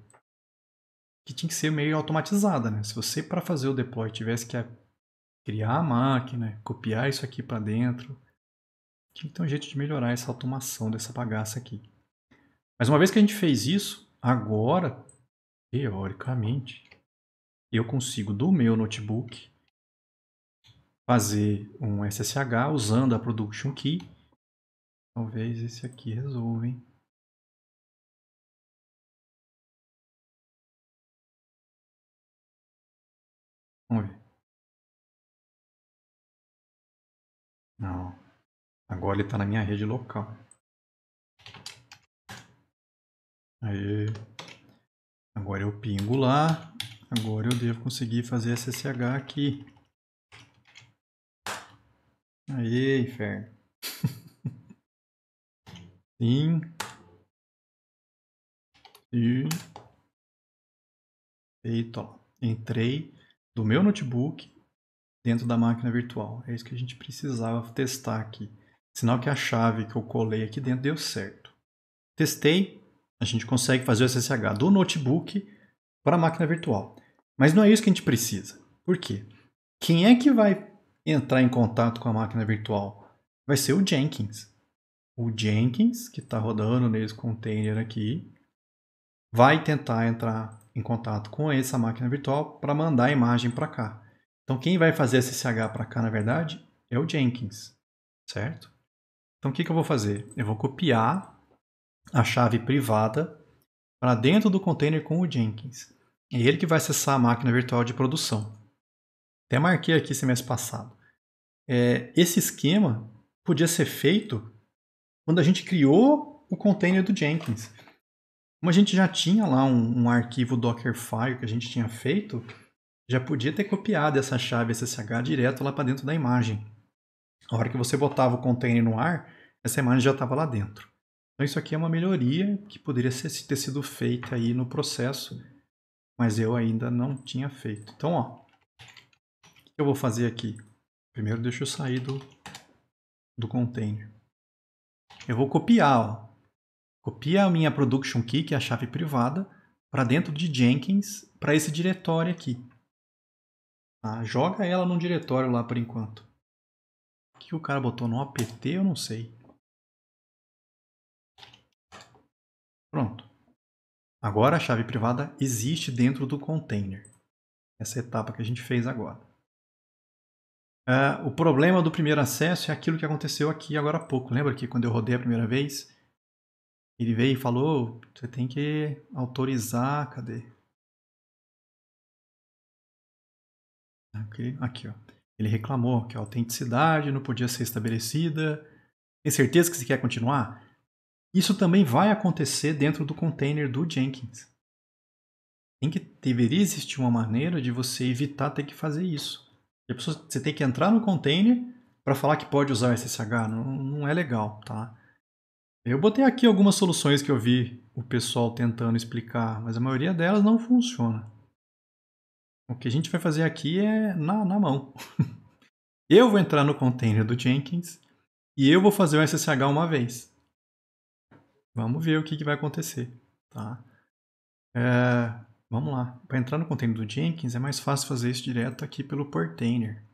que tinha que ser meio automatizada, né? Se você para fazer o deploy tivesse que criar a máquina, copiar isso aqui para dentro, tinha que ter um jeito de melhorar essa automação dessa bagaça aqui. Mas uma vez que a gente fez isso, agora, teoricamente, eu consigo do meu notebook fazer um SSH usando a Production Key. Talvez esse aqui resolva, hein? Vamos ver. Não. Agora ele está na minha rede local. Aí. Agora eu pingo lá. Agora eu devo conseguir fazer SSH aqui. Aí, inferno. Sim. Sim. Feito, ó. Entrei do meu notebook dentro da máquina virtual. É isso que a gente precisava testar aqui. Sinal que a chave que eu colei aqui dentro deu certo. Testei, a gente consegue fazer o SSH do notebook para a máquina virtual. Mas não é isso que a gente precisa. Por quê? Quem é que vai entrar em contato com a máquina virtual? Vai ser o Jenkins. O Jenkins, que está rodando nesse container aqui, vai tentar entrar em contato com essa máquina virtual para mandar a imagem para cá. Então, quem vai fazer SSH para cá, na verdade, é o Jenkins, certo? Então, o que eu vou fazer? Eu vou copiar a chave privada para dentro do container com o Jenkins. É ele que vai acessar a máquina virtual de produção. Até marquei aqui semestre passado. Esse esquema podia ser feito quando a gente criou o container do Jenkins. Como a gente já tinha lá um arquivo Dockerfile que a gente tinha feito, já podia ter copiado essa chave SSH direto lá para dentro da imagem. A hora que você botava o container no ar, essa imagem já estava lá dentro. Então isso aqui é uma melhoria que poderia ter sido feita aí no processo, mas eu ainda não tinha feito. Então, ó, o que eu vou fazer aqui? Primeiro deixa eu sair do container. Eu vou copiar, ó. Copia a minha production key, que é a chave privada, para dentro de Jenkins, para esse diretório aqui. Tá? Joga ela num diretório lá por enquanto. O que o cara botou no apt, eu não sei. Pronto. Agora a chave privada existe dentro do container. Essa etapa que a gente fez agora. O problema do primeiro acesso é aquilo que aconteceu aqui agora há pouco. Lembra que quando eu rodei a primeira vez, ele veio e falou, você tem que autorizar, cadê? Aqui, ó. Ele reclamou que a autenticidade não podia ser estabelecida. Tem certeza que você quer continuar? Isso também vai acontecer dentro do container do Jenkins. Deveria existir uma maneira de você evitar ter que fazer isso. Você tem que entrar no container para falar que pode usar SSH. Não é legal, tá? Eu botei aqui algumas soluções que eu vi o pessoal tentando explicar, mas a maioria delas não funciona. O que a gente vai fazer aqui é na mão. Eu vou entrar no container do Jenkins e eu vou fazer o SSH uma vez. Vamos ver o que vai acontecer, tá? Vamos lá. Para entrar no container do Jenkins é mais fácil fazer isso direto aqui pelo Portainer.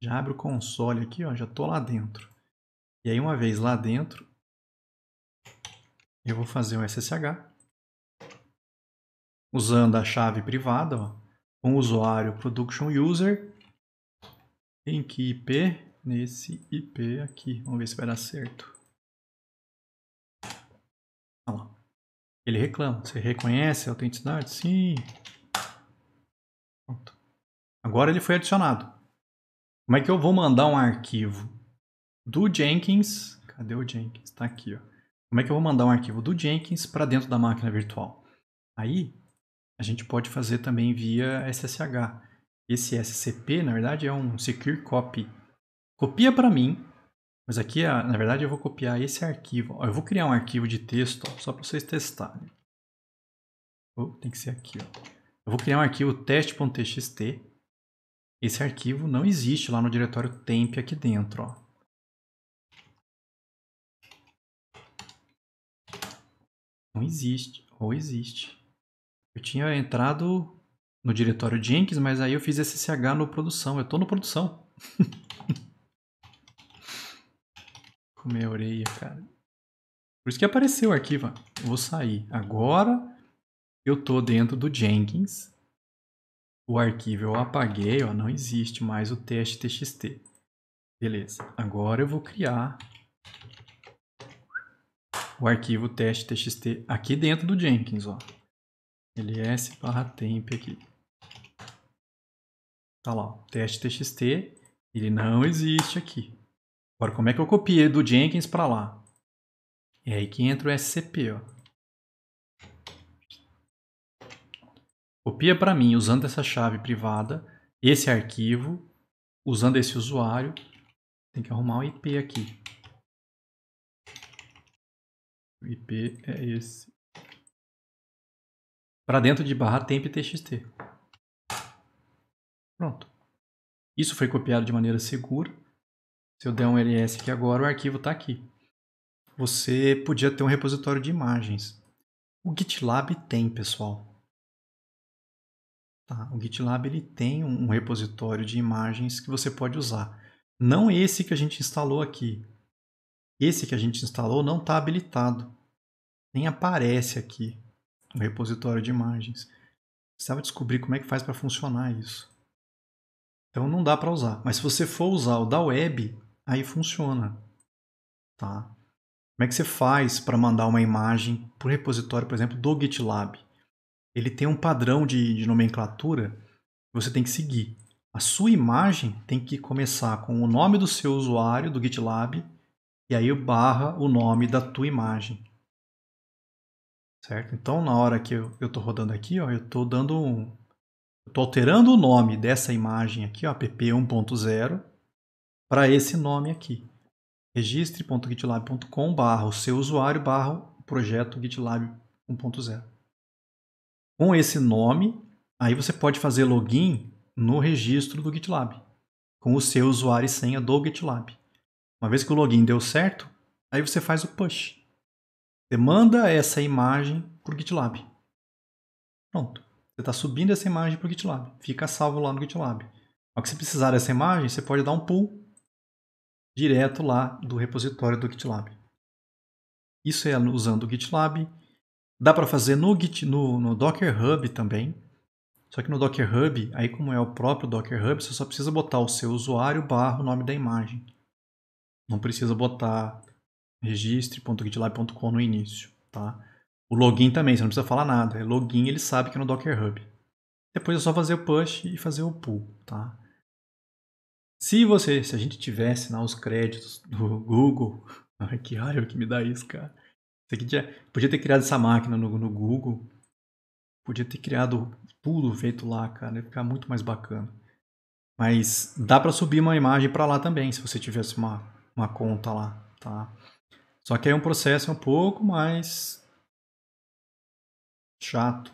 Já abre o console aqui, ó, já estou lá dentro. E aí uma vez lá dentro, eu vou fazer um SSH usando a chave privada, ó, com o usuário production user. Em que IP? Nesse IP aqui. Vamos ver se vai dar certo. Olha lá. Ele reclama. Você reconhece a autenticidade? Sim. Pronto. Agora ele foi adicionado. Como é que eu vou mandar um arquivo do Jenkins? Cadê o Jenkins? Está aqui, ó. Como é que eu vou mandar um arquivo do Jenkins para dentro da máquina virtual? Aí a gente pode fazer também via SSH. Esse SCP, na verdade, é um Secure Copy. Copia para mim, mas aqui, na verdade, eu vou copiar esse arquivo. Eu vou criar um arquivo de texto, ó, só para vocês testarem. Tem que ser aqui. Ó. Eu vou criar um arquivo teste.txt. Esse arquivo não existe lá no diretório temp aqui dentro. Ó. Não existe, ou existe. Eu tinha entrado no diretório Jenkins, mas aí eu fiz SSH no produção. Eu estou no produção. Comer a orelha, cara. Por isso que apareceu o arquivo. Eu vou sair. Agora eu estou dentro do Jenkins. O arquivo eu apaguei, ó, não existe mais o teste.txt. Beleza. Agora eu vou criar o arquivo teste.txt aqui dentro do Jenkins, ó. ls/temp aqui. Tá lá, ó, teste.txt, ele não existe aqui. Agora, como é que eu copiei do Jenkins para lá? É aí que entra o SCP, ó. Copia para mim usando essa chave privada, esse arquivo, usando esse usuário. Tem que arrumar o IP aqui. O IP é esse. Para dentro de /temp.txt. Pronto. Isso foi copiado de maneira segura. Se eu der um ls aqui agora, o arquivo está aqui. Você podia ter um repositório de imagens. O GitLab tem, pessoal. Tá? O GitLab ele tem um repositório de imagens que você pode usar. Não esse que a gente instalou aqui. Esse que a gente instalou não está habilitado. Nem aparece aqui o repositório de imagens. Precisava descobrir como é que faz para funcionar isso. Então não dá para usar. Mas se você for usar o da web, aí funciona. Tá? Como é que você faz para mandar uma imagem para o repositório, por exemplo, do GitLab? Ele tem um padrão de nomenclatura que você tem que seguir. A sua imagem tem que começar com o nome do seu usuário do GitLab e aí barra o nome da tua imagem. Certo? Então, na hora que eu estou rodando aqui, ó, eu estou alterando o nome dessa imagem aqui, ó, app 1.0, para esse nome aqui. registre.gitlab.com barra o seu usuário barra o projeto GitLab 1.0. Com esse nome, aí você pode fazer login no registro do GitLab, com o seu usuário e senha do GitLab. Uma vez que o login deu certo, aí você faz o push. Você manda essa imagem para o GitLab. Pronto. Você está subindo essa imagem para o GitLab. Fica salvo lá no GitLab. Ao que você precisar dessa imagem, você pode dar um pull direto lá do repositório do GitLab. Isso é usando o GitLab. Dá para fazer no Docker Hub também. Só que no Docker Hub, aí como é o próprio Docker Hub, você só precisa botar o seu usuário barra o nome da imagem. Não precisa botar registre.gitlab.com no início. Tá? O login também, você não precisa falar nada. É login, ele sabe que é no Docker Hub. Depois é só fazer o push e fazer o pull. Tá? Se a gente tivesse os créditos do Google, ai, que raiva que me dá isso, cara. Isso aqui podia ter criado essa máquina no Google, podia ter criado tudo feito lá, cara, ia ficar muito mais bacana. Mas dá para subir uma imagem para lá também, se você tivesse uma conta lá, tá? Só que aí é um processo um pouco mais chato,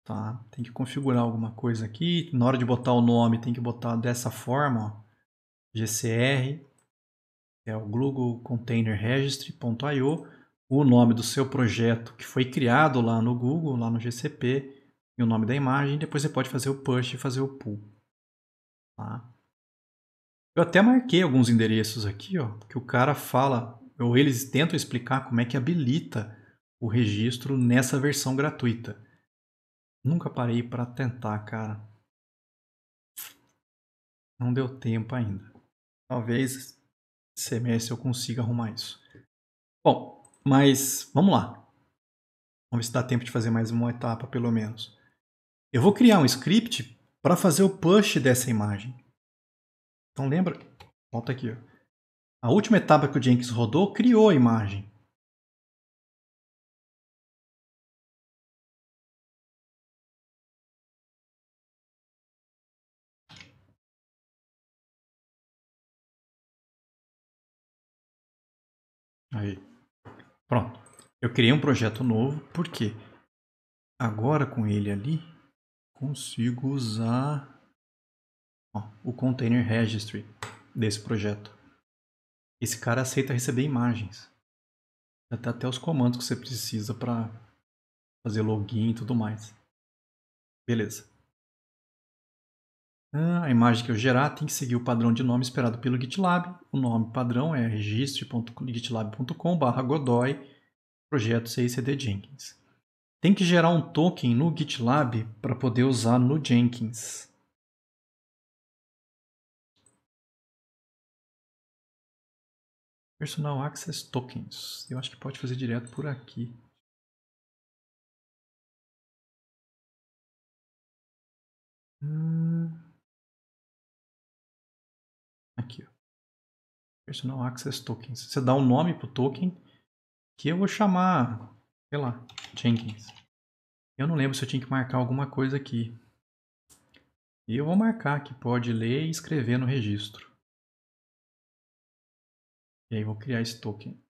tá? Tem que configurar alguma coisa aqui, na hora de botar o nome tem que botar dessa forma, ó, GCR, é o Google Container Registry.io, o nome do seu projeto que foi criado lá no Google, lá no GCP, e o nome da imagem, depois você pode fazer o push e fazer o pull. Tá? Eu até marquei alguns endereços aqui, ó, que o cara fala, ou eles tentam explicar como é que habilita o registro nessa versão gratuita. Nunca parei para tentar, cara. Não deu tempo ainda. Talvez esse semestre eu consiga arrumar isso. Bom, mas vamos lá. Vamos ver se dá tempo de fazer mais uma etapa, pelo menos. Eu vou criar um script para fazer o push dessa imagem. Então lembra? Volta aqui. Ó. A última etapa que o Jenkins rodou criou a imagem. Aí. Pronto. Eu criei um projeto novo, porque agora com ele ali, consigo usar o Container Registry desse projeto. Esse cara aceita receber imagens. Até os comandos que você precisa para fazer login e tudo mais. Beleza. A imagem que eu gerar tem que seguir o padrão de nome esperado pelo GitLab. O nome padrão é registre.gitlab.com/godoy projeto CICD Jenkins. Tem que gerar um token no GitLab para poder usar no Jenkins. Personal Access Tokens. Eu acho que pode fazer direto por aqui. Aqui, ó. Personal Access Tokens. Você dá um nome para o token que eu vou chamar, sei lá, Jenkins. Eu não lembro se eu tinha que marcar alguma coisa aqui. E eu vou marcar que pode ler e escrever no registro. E aí vou criar esse token.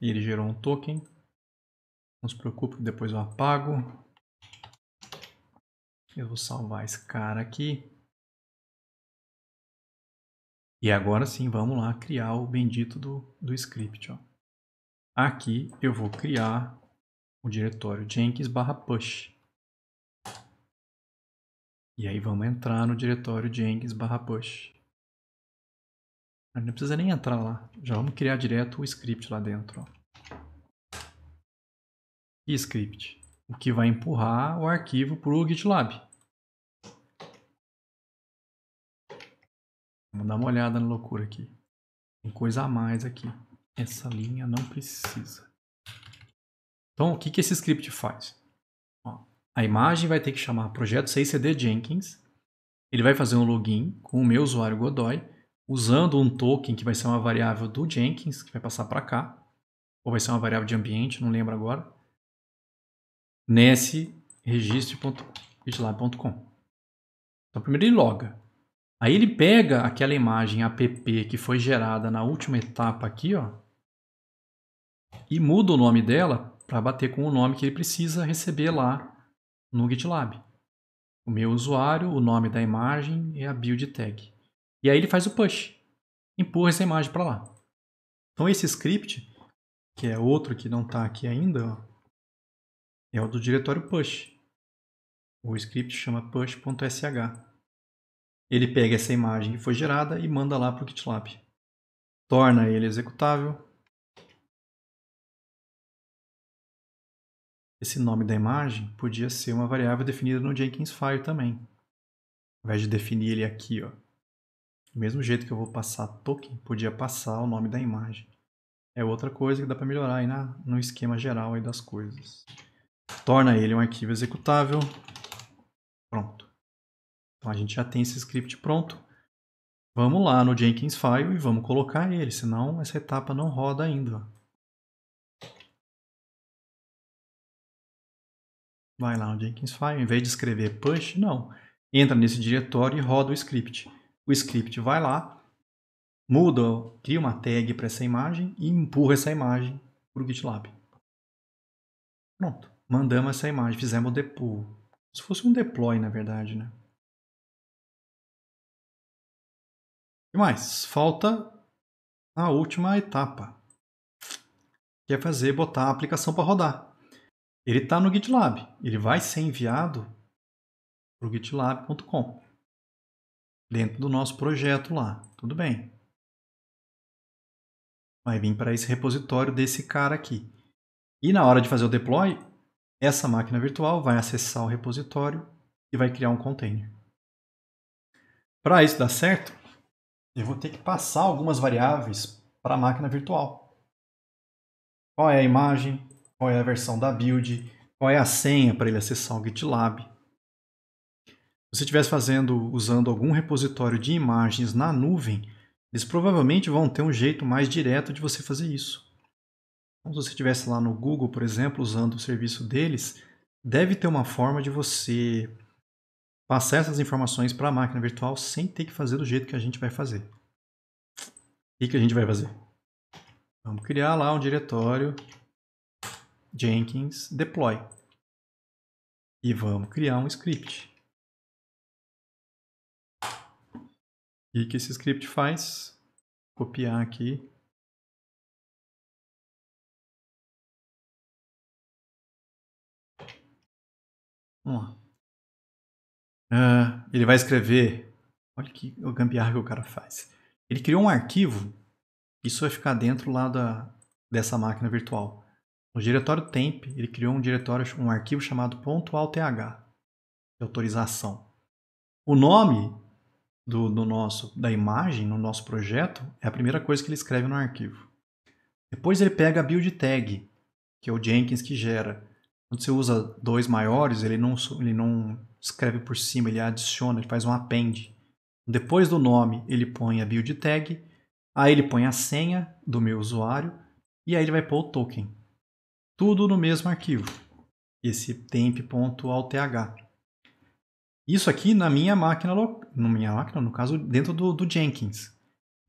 E ele gerou um token. Não se preocupe que depois eu apago. Eu vou salvar esse cara aqui. E agora sim, vamos lá criar o bendito do script. Ó. Aqui eu vou criar o diretório Jenkins/push. E aí vamos entrar no diretório Jenkins/push. Não precisa nem entrar lá. Já vamos criar direto o script lá dentro. Ó. E script? O que vai empurrar o arquivo para o GitLab. Vamos dar uma olhada na loucura aqui. Tem coisa a mais aqui. Essa linha não precisa. Então, o que esse script faz? Ó, a imagem vai ter que chamar projeto 6CD Jenkins. Ele vai fazer um login com o meu usuário Godoy, usando um token que vai ser uma variável do Jenkins, que vai passar para cá. Ou vai ser uma variável de ambiente, não lembro agora. Nesse registro.gitlab.com. Então, primeiro ele loga. Aí ele pega aquela imagem app que foi gerada na última etapa aqui, ó, e muda o nome dela para bater com o nome que ele precisa receber lá no GitLab. O meu usuário, o nome da imagem e a build tag. E aí ele faz o push. Empurra essa imagem para lá. Então esse script, que é outro que não está aqui ainda, ó, é o do diretório push. O script chama push.sh. Ele pega essa imagem que foi gerada e manda lá para o GitLab. Torna ele executável. Esse nome da imagem podia ser uma variável definida no Jenkins File também. Ao invés de definir ele aqui, ó. Do mesmo jeito que eu vou passar token, podia passar o nome da imagem. É outra coisa que dá para melhorar aí no esquema geral aí das coisas. Torna ele um arquivo executável. Pronto. Então a gente já tem esse script pronto. Vamos lá no Jenkins File e vamos colocar ele, senão essa etapa não roda ainda. Vai lá no Jenkins File, em vez de escrever push, não. Entra nesse diretório e roda o script. O script vai lá, muda, cria uma tag para essa imagem e empurra essa imagem para o GitLab. Pronto. Mandamos essa imagem, fizemos o deploy. Se fosse um deploy, na verdade, né? E mais? Falta a última etapa, que é botar a aplicação para rodar. Ele está no GitLab. Ele vai ser enviado para o gitlab.com. Dentro do nosso projeto lá. Tudo bem. Vai vir para esse repositório desse cara aqui. E na hora de fazer o deploy, essa máquina virtual vai acessar o repositório e vai criar um container. Para isso dar certo, eu vou ter que passar algumas variáveis para a máquina virtual. Qual é a imagem? Qual é a versão da build? Qual é a senha para ele acessar o GitLab? Se você estivesse usando algum repositório de imagens na nuvem, eles provavelmente vão ter um jeito mais direto de você fazer isso. Então, se você estivesse lá no Google, por exemplo, usando o serviço deles, deve ter uma forma de você passar essas informações para a máquina virtual sem ter que fazer do jeito que a gente vai fazer. O que a gente vai fazer? Vamos criar lá um diretório Jenkins deploy. E vamos criar um script. E o que esse script faz? Copiar aqui. Vamos lá. Ele vai escrever. Olha que gambiarra que o cara faz. Ele criou um arquivo. Isso vai ficar dentro lá dessa máquina virtual. No diretório temp, ele criou um arquivo chamado .auth, de autorização. O nome da imagem no nosso projeto é a primeira coisa que ele escreve no arquivo. Depois ele pega a build tag, que é o Jenkins que gera. Quando você usa dois maiores, ele não escreve por cima, ele adiciona, ele faz um append. Depois do nome, ele põe a build tag, aí ele põe a senha do meu usuário e aí ele vai pôr o token. Tudo no mesmo arquivo, esse temp.auth. Isso aqui na minha máquina, no caso, dentro do Jenkins.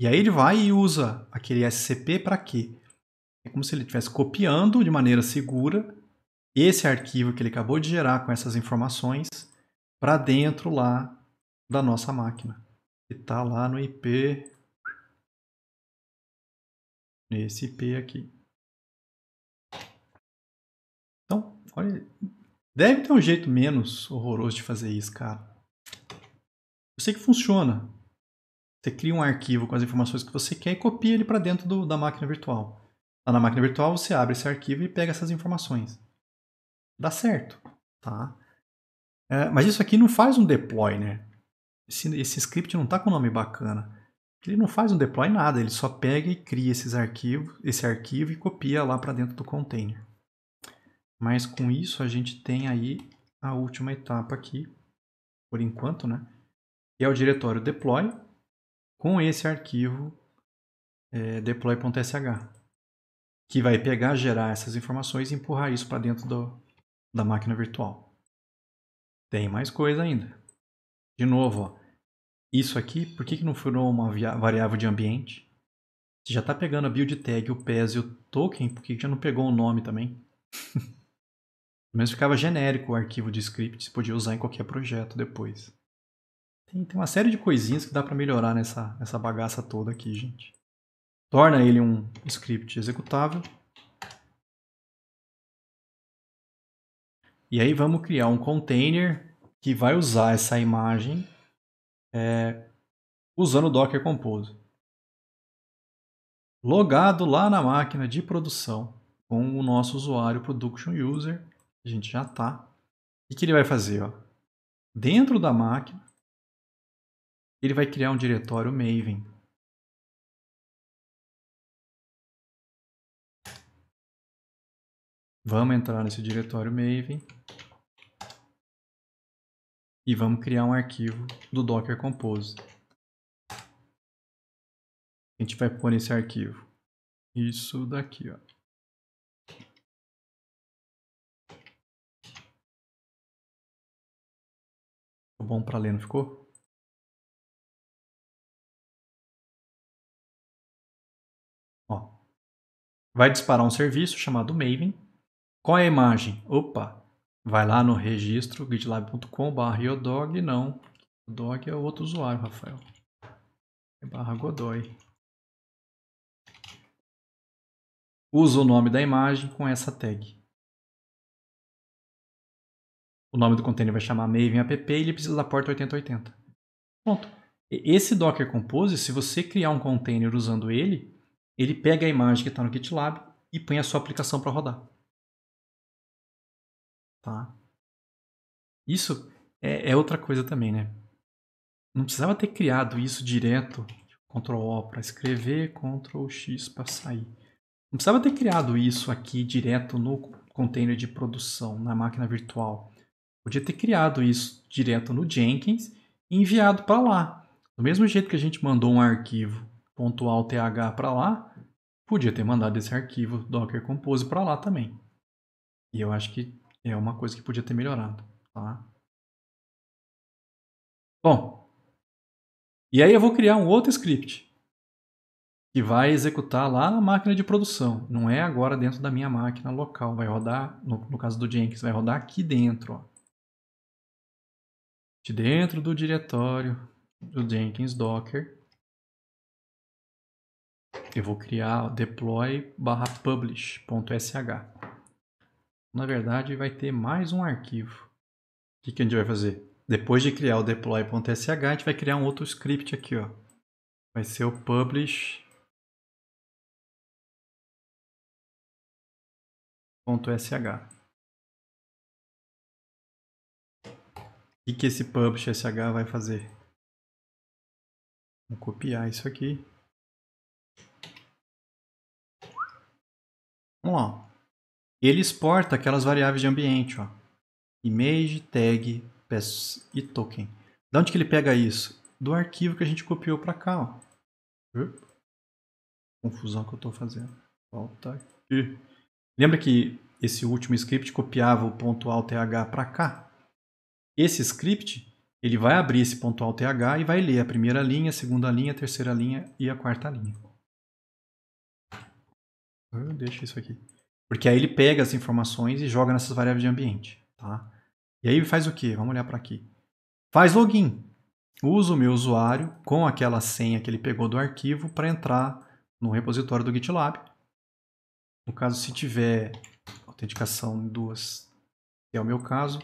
E aí ele vai e usa aquele SCP para quê? É como se ele estivesse copiando de maneira segura esse arquivo que ele acabou de gerar com essas informações para dentro lá da nossa máquina, que está lá no IP, nesse IP aqui. Então, olha, deve ter um jeito menos horroroso de fazer isso, cara. Eu sei que funciona. Você cria um arquivo com as informações que você quer e copia ele para dentro da máquina virtual. Lá na máquina virtual você abre esse arquivo e pega essas informações. Dá certo, tá? Mas isso aqui não faz um deploy, né? Esse script não está com nome bacana. Ele não faz um deploy nada, ele só pega e cria esse arquivo e copia lá para dentro do container. Mas com isso a gente tem aí a última etapa aqui, por enquanto, né? Que é o diretório deploy com esse arquivo deploy.sh, que vai pegar, gerar essas informações e empurrar isso para dentro da máquina virtual. Tem mais coisa ainda. De novo, ó, isso aqui, por que não virou uma variável de ambiente? Você já está pegando a build tag, o PES e o token, por que já não pegou o nome também? Mas ficava genérico o arquivo de script, você podia usar em qualquer projeto depois. Tem uma série de coisinhas que dá para melhorar nessa bagaça toda aqui, gente. Torna ele um script executável. E aí vamos criar um container que vai usar essa imagem usando o Docker Compose. Logado lá na máquina de produção com o nosso usuário Production User, a gente já está. O que ele vai fazer? Ó? Dentro da máquina, ele vai criar um diretório Maven. Vamos entrar nesse diretório Maven e vamos criar um arquivo do Docker Compose. A gente vai pôr nesse arquivo isso daqui, ó. Ficou bom para ler, não ficou? Ó, vai disparar um serviço chamado Maven. Qual é a imagem? Opa, vai lá no registro gitlab.com/iodog. Não, o dog é o outro usuário, Rafael. É /godoy. Usa o nome da imagem com essa tag. O nome do container vai chamar Maven app e ele precisa da porta 8080. Pronto. Esse Docker Compose, se você criar um container usando ele, ele pega a imagem que está no GitLab e põe a sua aplicação para rodar. Tá? Isso é outra coisa também, né? Não precisava ter criado isso direto, Ctrl+O para escrever, Ctrl+X para sair. Não precisava ter criado isso aqui direto no container de produção, na máquina virtual. Podia ter criado isso direto no Jenkins e enviado para lá. Do mesmo jeito que a gente mandou um arquivo .alth para lá, podia ter mandado esse arquivo Docker Compose para lá também. E eu acho que é uma coisa que podia ter melhorado. Tá? Bom, e aí eu vou criar um outro script que vai executar lá na máquina de produção. Não é agora dentro da minha máquina local. Vai rodar, no caso do Jenkins, vai rodar aqui dentro. Ó. De dentro do diretório do Jenkins Docker. Eu vou criar deploy/publish.sh. Na verdade, vai ter mais um arquivo. O que a gente vai fazer? Depois de criar o deploy.sh, a gente vai criar um outro script aqui. Ó. Vai ser o publish.sh. O que esse publish.sh vai fazer? Vou copiar isso aqui. Vamos lá. Ele exporta aquelas variáveis de ambiente. Ó. Image, tag, pass e token. De onde que ele pega isso? Do arquivo que a gente copiou para cá. Ó. Confusão que eu estou fazendo. Volta aqui. Lembra que esse último script copiava o .alth para cá? Esse script, ele vai abrir esse .alth e vai ler a primeira linha, a segunda linha, a terceira linha e a quarta linha. Deixa isso aqui. Porque aí ele pega as informações e joga nessas variáveis de ambiente. Tá? E aí ele faz o quê? Vamos olhar para aqui. Faz login. Usa o meu usuário com aquela senha que ele pegou do arquivo para entrar no repositório do GitLab. No caso, se tiver autenticação em duas, que é o meu caso,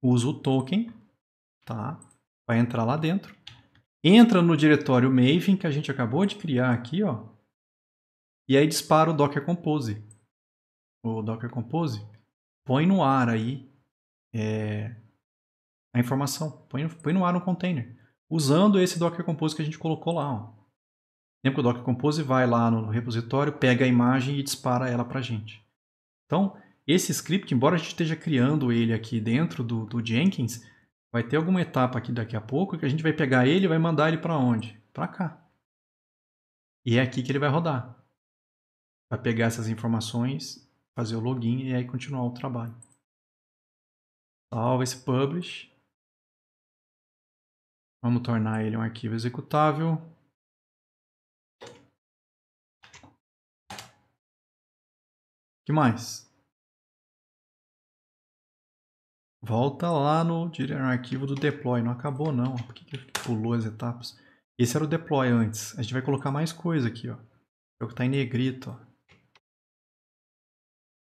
usa o token, tá? Vai entrar lá dentro. Entra no diretório Maven que a gente acabou de criar aqui, ó. E aí dispara o Docker Compose. O Docker Compose põe no ar aí a informação. Põe no ar um container. Usando esse Docker Compose que a gente colocou lá, ó. Lembra que o Docker Compose vai lá no repositório, pega a imagem e dispara ela para a gente. Então, esse script, embora a gente esteja criando ele aqui dentro do Jenkins, vai ter alguma etapa aqui daqui a pouco que a gente vai pegar ele e vai mandar ele para onde? Para cá. E é aqui que ele vai rodar. Vai pegar essas informações, fazer o login e aí continuar o trabalho. Salva esse publish. Vamos tornar ele um arquivo executável. O que mais? Volta lá no arquivo do deploy. Não acabou não. Por que pulou as etapas? Esse era o deploy antes. A gente vai colocar mais coisa aqui, ó. É o que está em negrito, ó.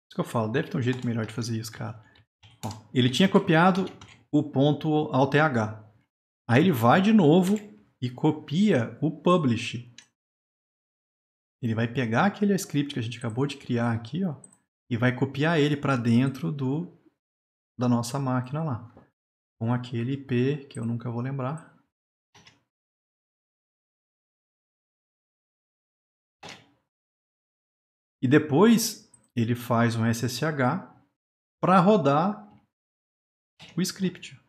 Isso que eu falo, deve ter um jeito melhor de fazer isso, cara. Ó, ele tinha copiado o ponto alt h. Aí ele vai de novo e copia o publish. Ele vai pegar aquele script que a gente acabou de criar aqui, ó, e vai copiar ele para dentro da nossa máquina lá. Com aquele IP que eu nunca vou lembrar. E depois ele faz um SSH para rodar o script.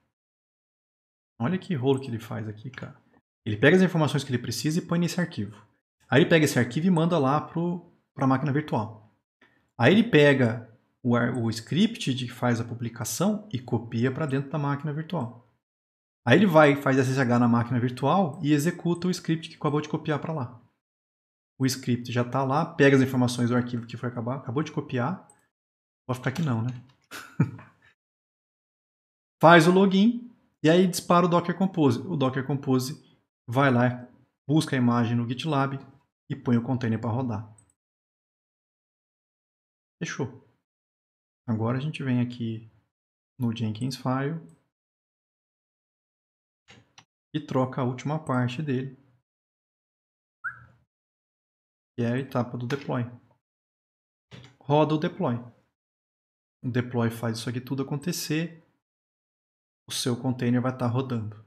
Olha que rolo que ele faz aqui, cara. Ele pega as informações que ele precisa e põe nesse arquivo. Aí ele pega esse arquivo e manda lá para a máquina virtual. Aí ele pega o script que faz a publicação e copia para dentro da máquina virtual. Aí ele vai, faz SSH na máquina virtual e executa o script que acabou de copiar para lá. O script já está lá, pega as informações do arquivo que foi acabou de copiar. Pode ficar aqui não, né? Faz o login e aí dispara o Docker Compose. O Docker Compose vai lá, busca a imagem no GitLab e põe o container para rodar. Fechou. Agora a gente vem aqui no Jenkins File e troca a última parte dele, que é a etapa do deploy. Roda o deploy. O deploy faz isso aqui tudo acontecer. O seu container vai estar rodando.